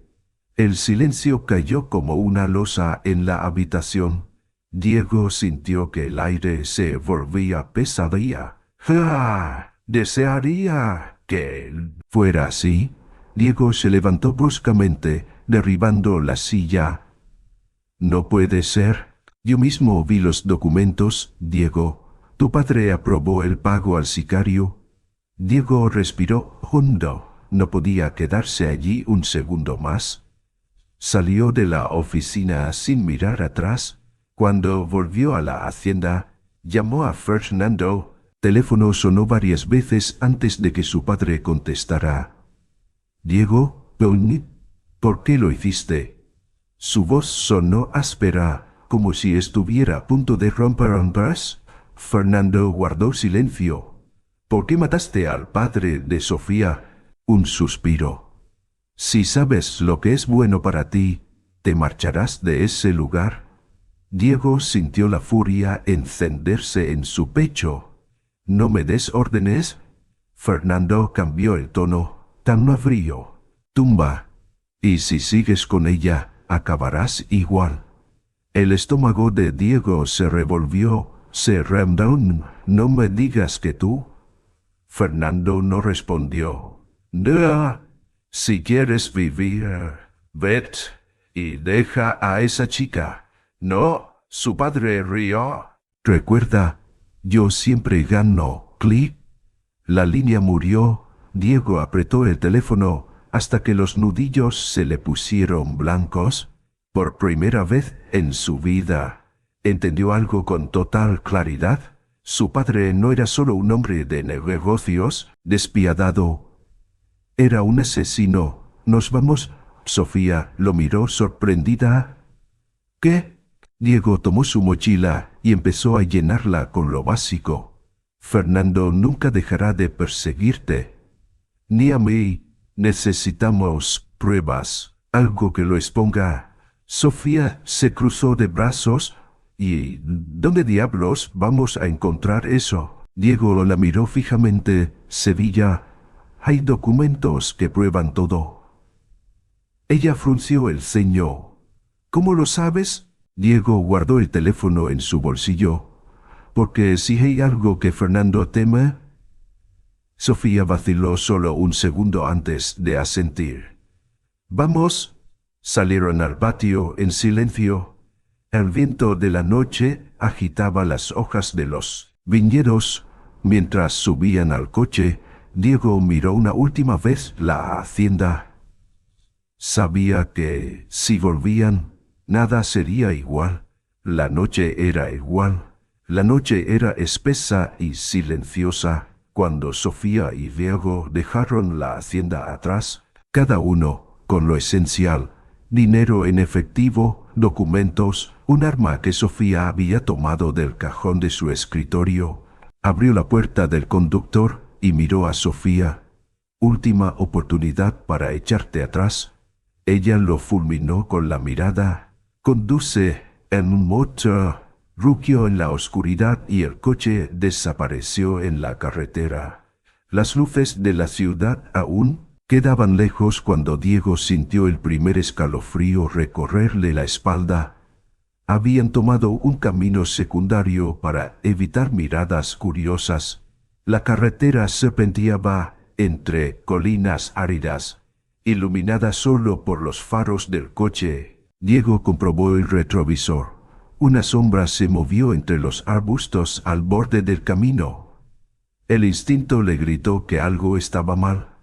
El silencio cayó como una losa en la habitación. Diego sintió que el aire se volvía pesadilla. «¡Ah! Desearía que fuera así». Diego se levantó bruscamente, derribando la silla. «No puede ser. Yo mismo vi los documentos, Diego. Tu padre aprobó el pago al sicario». Diego respiró hondo. No podía quedarse allí un segundo más. Salió de la oficina sin mirar atrás. Cuando volvió a la hacienda, llamó a Fernando. Teléfono sonó varias veces antes de que su padre contestara. «Diego, ¿por qué lo hiciste?» Su voz sonó áspera, como si estuviera a punto de romper un vaso. Fernando guardó silencio. «¿Por qué mataste al padre de Sofía?» Un suspiro. «Si sabes lo que es bueno para ti, ¿te marcharás de ese lugar?» Diego sintió la furia encenderse en su pecho. «¿No me des órdenes?» Fernando cambió el tono, tan frío. «Tumba. Y si sigues con ella, acabarás igual». El estómago de Diego se revolvió. «Se remdown, no me digas que tú». Fernando no respondió. «No, si quieres vivir, vete y deja a esa chica». «No», su padre rió. «Recuerda, yo siempre gano». Clic. La línea murió. Diego apretó el teléfono hasta que los nudillos se le pusieron blancos. Por primera vez en su vida, entendió algo con total claridad. Su padre no era solo un hombre de negocios despiadado. Era un asesino. «¿Nos vamos?» Sofía lo miró sorprendida. «¿Qué?» Diego tomó su mochila y empezó a llenarla con lo básico. «Fernando nunca dejará de perseguirte. Ni a mí. Necesitamos pruebas, algo que lo exponga». Sofía se cruzó de brazos. «¿Y dónde diablos vamos a encontrar eso?» Diego la miró fijamente. «Sevilla. Hay documentos que prueban todo». Ella frunció el ceño. «¿Cómo lo sabes?» Diego guardó el teléfono en su bolsillo. «Porque si hay algo que Fernando teme». Sofía vaciló solo un segundo antes de asentir. «Vamos». Salieron al patio en silencio. El viento de la noche agitaba las hojas de los viñedos. Mientras subían al coche, Diego miró una última vez la hacienda. Sabía que, si volvían, nada sería igual. La noche era igual. La noche era espesa y silenciosa. Cuando Sofía y Diego dejaron la hacienda atrás, cada uno con lo esencial: dinero en efectivo, documentos, un arma que Sofía había tomado del cajón de su escritorio. Abrió la puerta del conductor y miró a Sofía. Última oportunidad para echarte atrás. Ella lo fulminó con la mirada. Conduce en un motor. Rugió en la oscuridad y el coche desapareció en la carretera. Las luces de la ciudad aún quedaban lejos cuando Diego sintió el primer escalofrío recorrerle la espalda. Habían tomado un camino secundario para evitar miradas curiosas. La carretera serpenteaba entre colinas áridas, iluminada solo por los faros del coche. Diego comprobó el retrovisor. Una sombra se movió entre los arbustos al borde del camino. El instinto le gritó que algo estaba mal.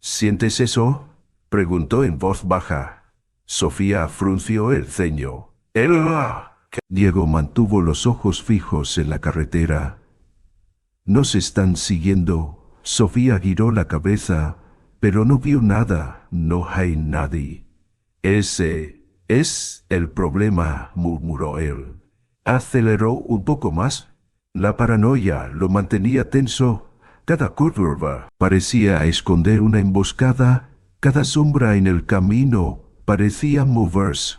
¿Sientes eso?, preguntó en voz baja. Sofía frunció el ceño. Diego mantuvo los ojos fijos en la carretera. «Nos están siguiendo». Sofía giró la cabeza, pero no vio nada. «No hay nadie». «Ese es el problema», murmuró él. Aceleró un poco más. La paranoia lo mantenía tenso. Cada curva parecía esconder una emboscada. Cada sombra en el camino parecía moverse.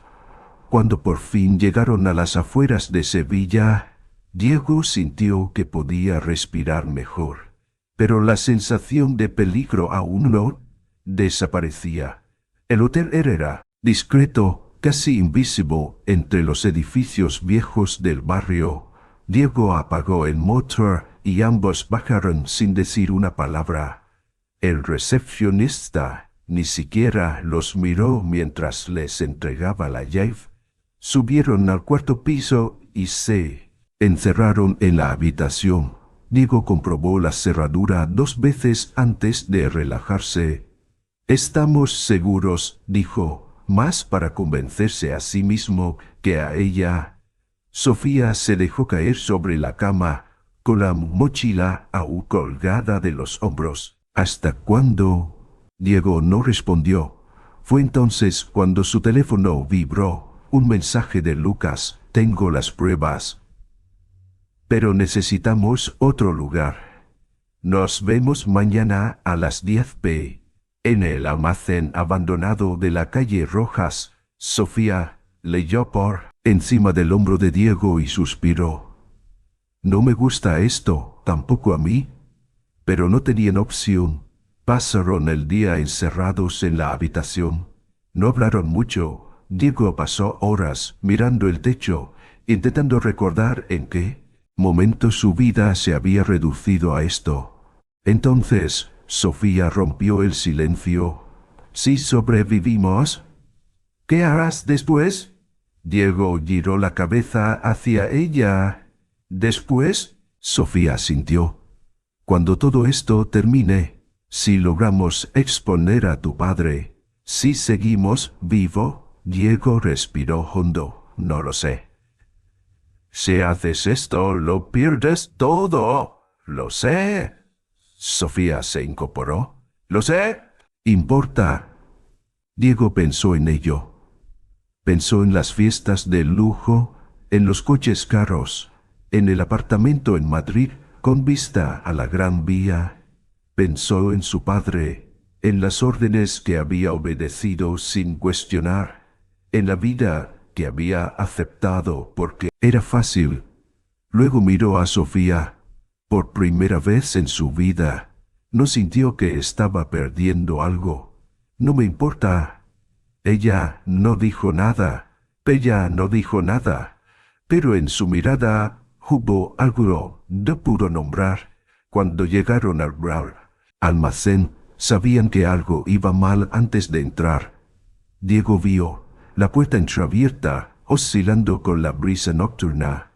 Cuando por fin llegaron a las afueras de Sevilla, Diego sintió que podía respirar mejor. Pero la sensación de peligro aún no desaparecía. El Hotel Herrera, discreto, casi invisible entre los edificios viejos del barrio. Diego apagó el motor y ambos bajaron sin decir una palabra. El recepcionista ni siquiera los miró mientras les entregaba la llave. Subieron al cuarto piso y se encerraron en la habitación. Diego comprobó la cerradura 2 veces antes de relajarse. «Estamos seguros», dijo, más para convencerse a sí mismo que a ella. Sofía se dejó caer sobre la cama, con la mochila aún colgada de los hombros. «¿Hasta cuándo?». Diego no respondió. Fue entonces cuando su teléfono vibró. Un mensaje de Lucas: «Tengo las pruebas, pero necesitamos otro lugar. Nos vemos mañana a las 10 p. en el almacén abandonado de la calle Rojas». Sofía leyó por encima del hombro de Diego y suspiró. «No me gusta esto, tampoco a mí». Pero no tenían opción. Pasaron el día encerrados en la habitación. No hablaron mucho. Diego pasó horas mirando el techo, intentando recordar en qué momento su vida se había reducido a esto. Entonces, Sofía rompió el silencio. «Si sobrevivimos, ¿qué harás después?». Diego giró la cabeza hacia ella. «¿Después?». Sofía asintió. «Cuando todo esto termine, si logramos exponer a tu padre, si seguimos vivo». Diego respiró hondo. «No lo sé». «Si haces esto, lo pierdes todo». «Lo sé». Sofía se incorporó. «Lo sé». «Importa». Diego pensó en ello. Pensó en las fiestas de lujo, en los coches caros, en el apartamento en Madrid con vista a la Gran Vía. Pensó en su padre, en las órdenes que había obedecido sin cuestionar, en la vida que había aceptado porque era fácil. Luego miró a Sofía. Por primera vez en su vida, no sintió que estaba perdiendo algo. «No me importa». Ella no dijo nada. Pero en su mirada hubo algo no pudo nombrar. Cuando llegaron al almacén, sabían que algo iba mal antes de entrar. Diego vio la puerta entreabierta, oscilando con la brisa nocturna.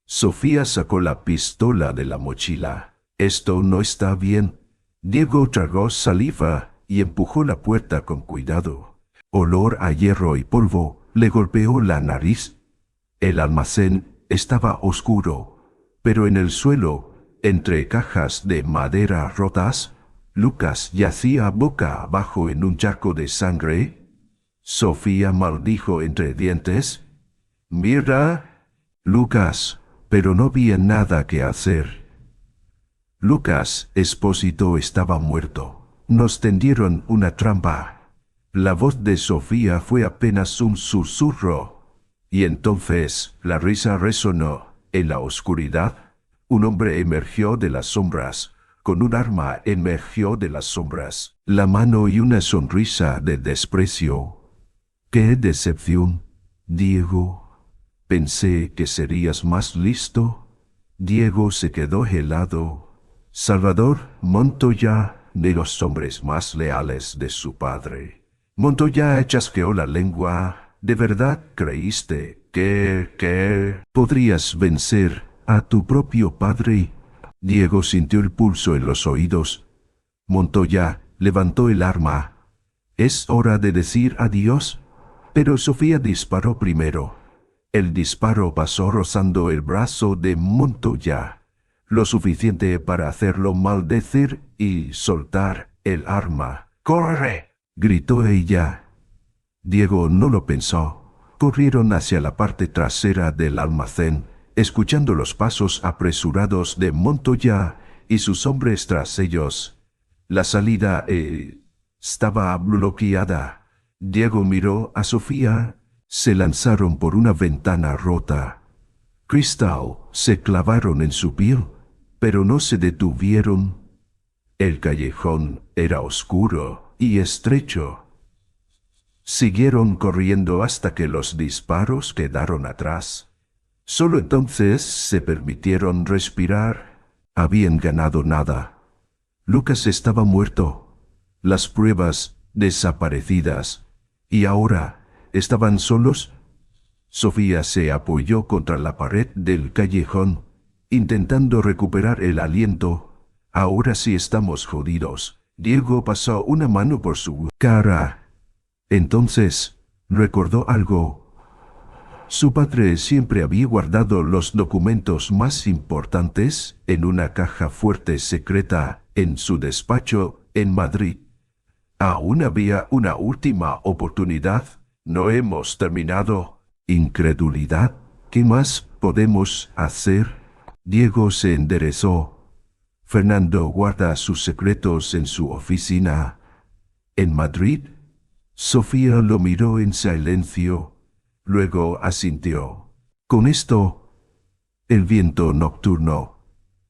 Sofía sacó la pistola de la mochila. Esto no está bien. Diego tragó saliva y empujó la puerta con cuidado. Olor a hierro y polvo le golpeó la nariz. El almacén estaba oscuro, pero en el suelo, entre cajas de madera rotas, Lucas yacía boca abajo en un charco de sangre. Sofía maldijo entre dientes. «Mira, Lucas», pero no había nada que hacer. Lucas Espósito estaba muerto. Nos tendieron una trampa. La voz de Sofía fue apenas un susurro. Y entonces la risa resonó en la oscuridad. Un hombre emergió de las sombras. Con un arma emergió de las sombras. La mano y una sonrisa de desprecio. ¡Qué decepción, Diego! Pensé que serías más listo. Diego se quedó helado. Salvador Montoya, de los hombres más leales de su padre. Montoya chasqueó la lengua. ¿De verdad creíste que podrías vencer a tu propio padre? Diego sintió el pulso en los oídos. Montoya levantó el arma. ¿Es hora de decir adiós? Pero Sofía disparó primero. El disparo pasó rozando el brazo de Montoya, lo suficiente para hacerlo maldecer y soltar el arma. «¡Corre!», gritó ella. Diego no lo pensó. Corrieron hacia la parte trasera del almacén, escuchando los pasos apresurados de Montoya y sus hombres tras ellos. La salida estaba bloqueada. Diego miró a Sofía. Se lanzaron por una ventana rota. Cristal se clavaron en su piel, pero no se detuvieron. El callejón era oscuro y estrecho. Siguieron corriendo hasta que los disparos quedaron atrás. Solo entonces se permitieron respirar. Habían ganado nada. Lucas estaba muerto. Las pruebas desaparecidas. Y ahora ¿estaban solos? Sofía se apoyó contra la pared del callejón, intentando recuperar el aliento. «Ahora sí estamos jodidos». Diego pasó una mano por su cara. Entonces recordó algo. Su padre siempre había guardado los documentos más importantes en una caja fuerte secreta en su despacho en Madrid. Aún había una última oportunidad. «No hemos terminado». Incredulidad. ¿Qué más podemos hacer? Diego se enderezó. Fernando guarda sus secretos en su oficina. ¿En Madrid? Sofía lo miró en silencio. Luego asintió. Con esto, el viento nocturno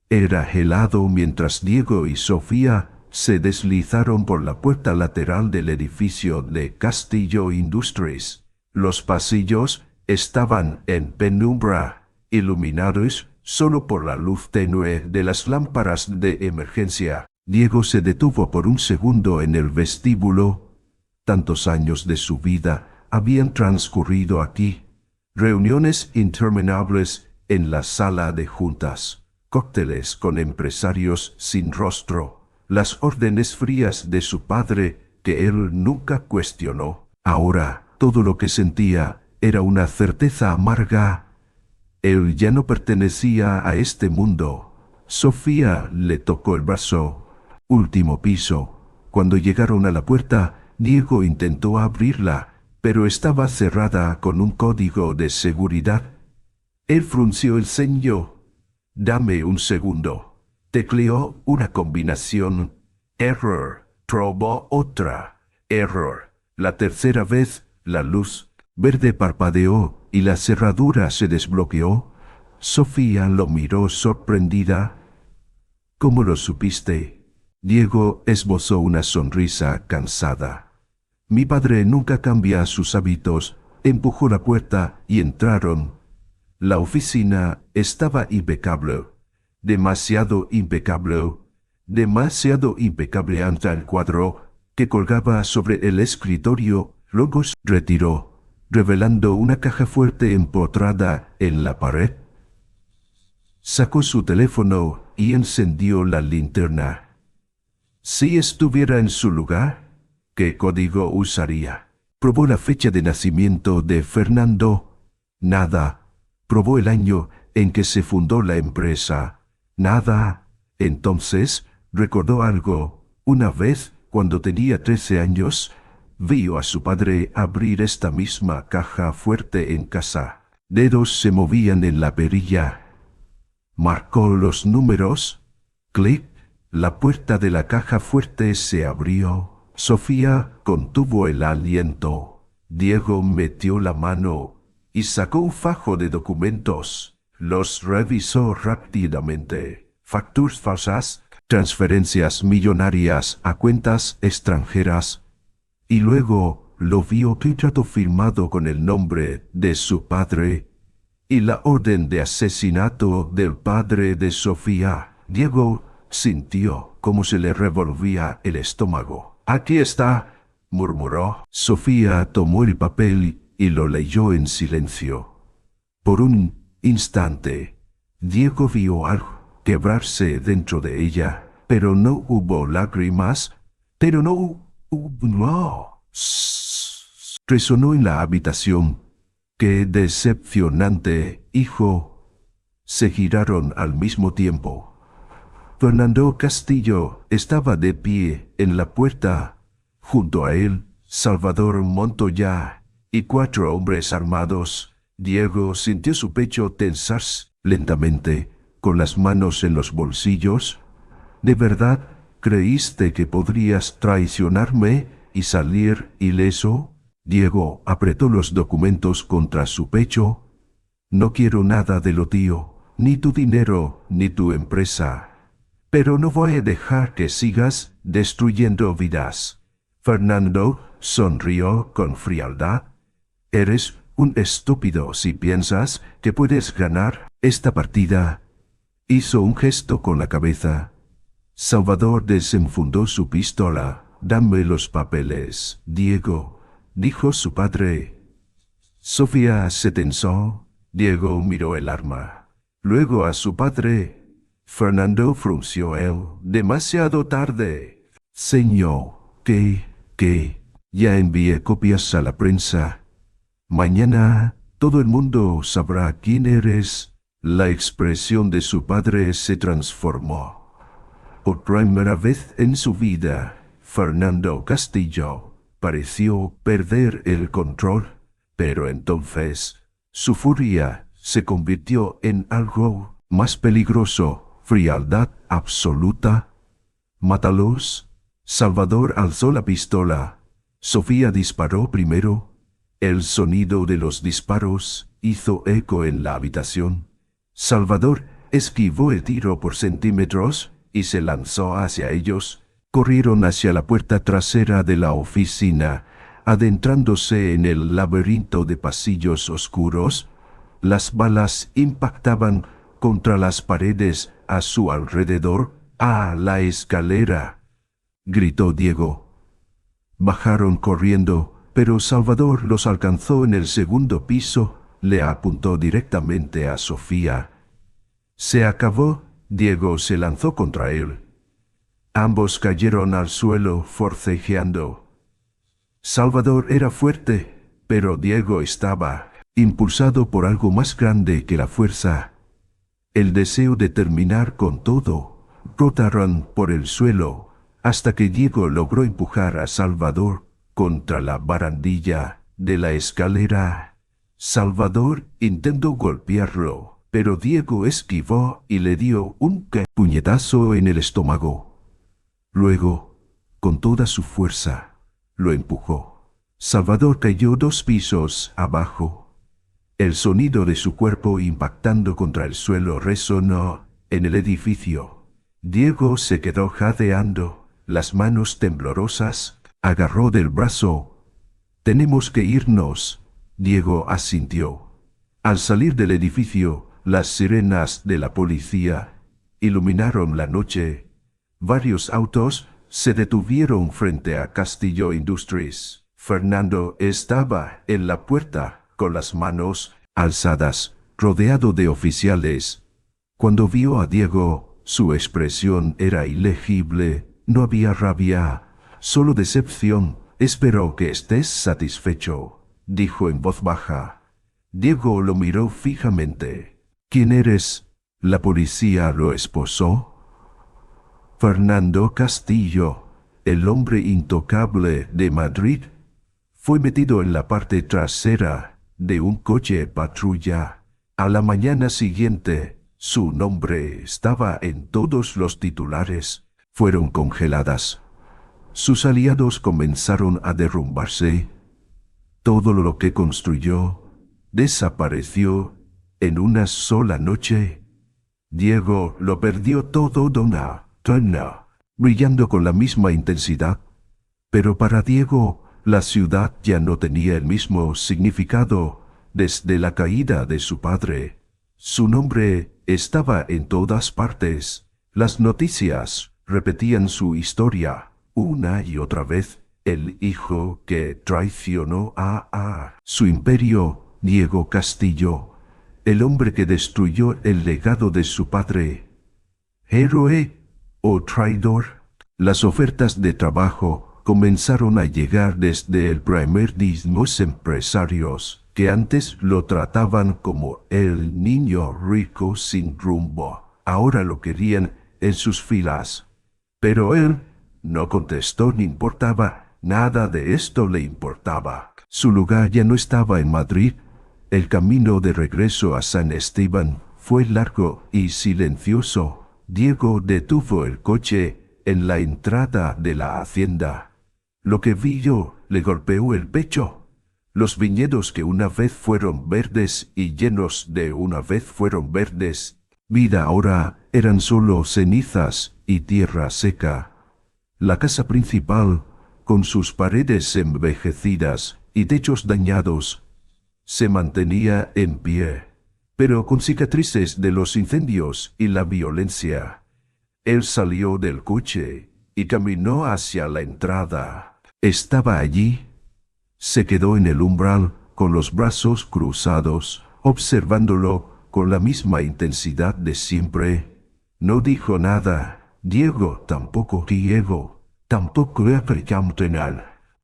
era helado mientras Diego y Sofía se deslizaron por la puerta lateral del edificio de Castillo Industries. Los pasillos estaban en penumbra, iluminados solo por la luz tenue de las lámparas de emergencia. Diego se detuvo por un segundo en el vestíbulo. Tantos años de su vida habían transcurrido aquí. Reuniones interminables en la sala de juntas, cócteles con empresarios sin rostro, las órdenes frías de su padre que él nunca cuestionó. Ahora, todo lo que sentía era una certeza amarga. Él ya no pertenecía a este mundo. Sofía le tocó el brazo. Último piso. Cuando llegaron a la puerta, Diego intentó abrirla, pero estaba cerrada con un código de seguridad. Él frunció el ceño. «Dame un segundo». Tecleó una combinación. Error. Probó otra. Error. La tercera vez, la luz verde parpadeó y la cerradura se desbloqueó. Sofía lo miró sorprendida. «¿Cómo lo supiste?» Diego esbozó una sonrisa cansada. «Mi padre nunca cambia sus hábitos». Empujó la puerta y entraron. La oficina estaba impecable. Demasiado impecable ante el cuadro que colgaba sobre el escritorio Luego se retiró, revelando una caja fuerte empotrada en la pared. Sacó su teléfono y encendió la linterna. Si estuviera en su lugar, ¿qué código usaría? Probó la fecha de nacimiento de Fernando. Nada. Probó el año en que se fundó la empresa. Nada. Entonces, recordó algo. Una vez, cuando tenía 13 años, vio a su padre abrir esta misma caja fuerte en casa. Dedos se movían en la perilla. Marcó los números. Clic. La puerta de la caja fuerte se abrió. Sofía contuvo el aliento. Diego metió la mano y sacó un fajo de documentos. Los revisó rápidamente. Facturas falsas, transferencias millonarias a cuentas extranjeras. Y luego lo vio retrato firmado con el nombre de su padre y la orden de asesinato del padre de Sofía. Diego sintió como se le revolvía el estómago. «Aquí está», murmuró. Sofía tomó el papel y lo leyó en silencio. Por un instante, Diego vio algo quebrarse dentro de ella, pero no hubo lágrimas, pero no hubo... Resonó en la habitación. ¡Qué decepcionante, hijo! Se giraron al mismo tiempo. Fernando Castillo estaba de pie en la puerta. Junto a él, Salvador Montoya y 4 hombres armados. Diego sintió su pecho tensarse lentamente, con las manos en los bolsillos. ¿De verdad creíste que podrías traicionarme y salir ileso? Diego apretó los documentos contra su pecho. No quiero nada de lo tío, ni tu dinero, ni tu empresa. Pero no voy a dejar que sigas destruyendo vidas. Fernando sonrió con frialdad. Eres un estúpido si piensas que puedes ganar esta partida. Hizo un gesto con la cabeza. Salvador desenfundó su pistola. Dame los papeles, Diego, dijo su padre. Sofía se tensó. Diego miró el arma. Luego a su padre. Fernando frunció él. Demasiado tarde. Señor, ¿qué? Ya envié copias a la prensa. Mañana todo el mundo sabrá quién eres. La expresión de su padre se transformó. Por primera vez en su vida, Fernando Castillo pareció perder el control, pero entonces su furia se convirtió en algo más peligroso, frialdad absoluta. «Mátalos». Salvador alzó la pistola. Sofía disparó primero. El sonido de los disparos hizo eco en la habitación. Salvador esquivó el tiro por centímetros y se lanzó hacia ellos. Corrieron hacia la puerta trasera de la oficina, adentrándose en el laberinto de pasillos oscuros. Las balas impactaban contra las paredes a su alrededor. «¡Ah, la escalera!», gritó Diego. Bajaron corriendo, pero Salvador los alcanzó en el segundo piso. Le apuntó directamente a Sofía. Se acabó. Diego se lanzó contra él. Ambos cayeron al suelo forcejeando. Salvador era fuerte, pero Diego estaba impulsado por algo más grande que la fuerza. El deseo de terminar con todo. Rotaron por el suelo hasta que Diego logró empujar a Salvador contra la barandilla de la escalera. Salvador intentó golpearlo, pero Diego esquivó y le dio un puñetazo en el estómago. Luego, con toda su fuerza, lo empujó. Salvador cayó 2 pisos abajo. El sonido de su cuerpo impactando contra el suelo resonó en el edificio. Diego se quedó jadeando, las manos temblorosas. Agarró del brazo. «Tenemos que irnos», Diego asintió. Al salir del edificio, las sirenas de la policía iluminaron la noche. Varios autos se detuvieron frente a Castillo Industries. Fernando estaba en la puerta, con las manos alzadas, rodeado de oficiales. Cuando vio a Diego, su expresión era ilegible, no había rabia, solo decepción. Espero que estés satisfecho, dijo en voz baja. Diego lo miró fijamente. ¿Quién eres? ¿La policía lo esposó? Fernando Castillo, el hombre intocable de Madrid, fue metido en la parte trasera de un coche patrulla. A la mañana siguiente, su nombre estaba en todos los titulares. Fueron congeladas. Sus aliados comenzaron a derrumbarse. Todo lo que construyó desapareció en una sola noche. Diego lo perdió todo brillando con la misma intensidad. Pero para Diego, la ciudad ya no tenía el mismo significado desde la caída de su padre. Su nombre estaba en todas partes. Las noticias repetían su historia una y otra vez. El hijo que traicionó a su imperio, Diego Castillo, el hombre que destruyó el legado de su padre. ¿Héroe o traidor? Las ofertas de trabajo comenzaron a llegar desde el primer día. Los empresarios que antes lo trataban como el niño rico sin rumbo, ahora lo querían en sus filas. Pero él no contestó ni importaba. Nada de esto le importaba. Su lugar ya no estaba en Madrid. El camino de regreso a San Esteban fue largo y silencioso. Diego detuvo el coche en la entrada de la hacienda. Lo que vio le golpeó el pecho. Los viñedos que una vez fueron verdes y llenos de una vez fueron verdes, vida ahora eran solo cenizas y tierra seca. La casa principal, con sus paredes envejecidas y techos dañados, se mantenía en pie, pero con cicatrices de los incendios y la violencia. Él salió del coche y caminó hacia la entrada. Estaba allí. Se quedó en el umbral, con los brazos cruzados, observándolo con la misma intensidad de siempre. No dijo nada. Diego tampoco.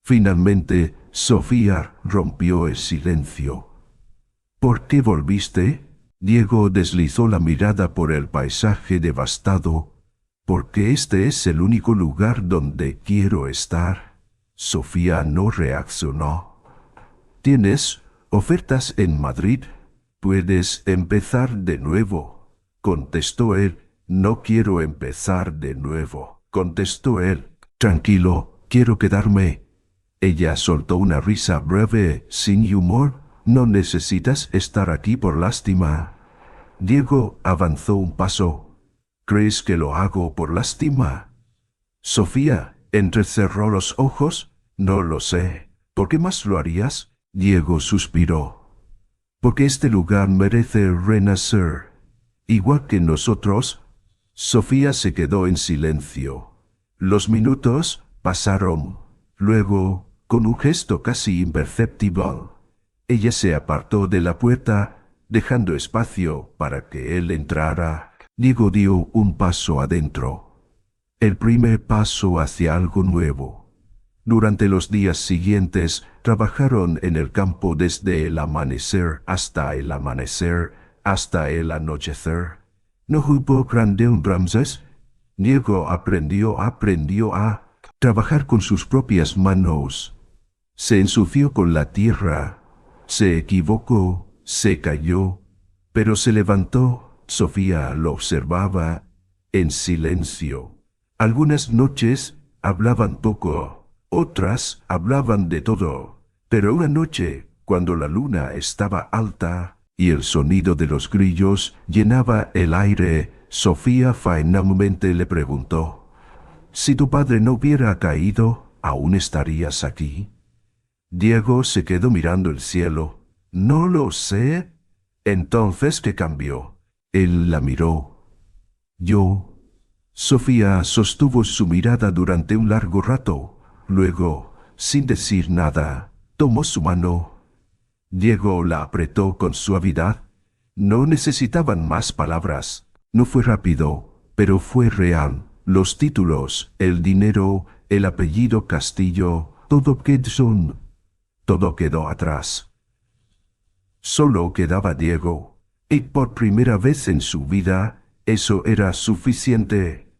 Finalmente, Sofía rompió el silencio. ¿Por qué volviste? Diego deslizó la mirada por el paisaje devastado. Porque este es el único lugar donde quiero estar. Sofía no reaccionó. ¿Tienes ofertas en Madrid? Puedes empezar de nuevo, contestó él. No quiero empezar de nuevo, contestó él. Tranquilo, quiero quedarme. Ella soltó una risa breve, sin humor. No necesitas estar aquí por lástima. Diego avanzó un paso. ¿Crees que lo hago por lástima? Sofía entrecerró los ojos. No lo sé. ¿Por qué más lo harías? Diego suspiró. Porque este lugar merece renacer. Igual que nosotros. Sofía se quedó en silencio. Los minutos pasaron. Luego, con un gesto casi imperceptible, ella se apartó de la puerta, dejando espacio para que él entrara. Diego dio un paso adentro. El primer paso hacia algo nuevo. Durante los días siguientes, trabajaron en el campo desde el amanecer hasta el amanecer, hasta el anochecer. No hubo grandes. Diego aprendió a trabajar con sus propias manos. Se ensució con la tierra, se equivocó, se cayó, pero se levantó. Sofía lo observaba en silencio. Algunas noches hablaban poco, otras hablaban de todo, pero una noche, cuando la luna estaba alta y el sonido de los grillos llenaba el aire, Sofía finalmente le preguntó: «Si tu padre no hubiera caído, ¿aún estarías aquí?» Diego se quedó mirando el cielo. «No lo sé». «Entonces, ¿qué cambió?» Él la miró. «Yo». Sofía sostuvo su mirada durante un largo rato. Luego sin decir nada, tomó su mano. Diego la apretó con suavidad. No necesitaban más palabras. No fue rápido, pero fue real. Los títulos, el dinero, el apellido Castillo, todo quedó atrás. Solo quedaba Diego, y por primera vez en su vida, eso era suficiente.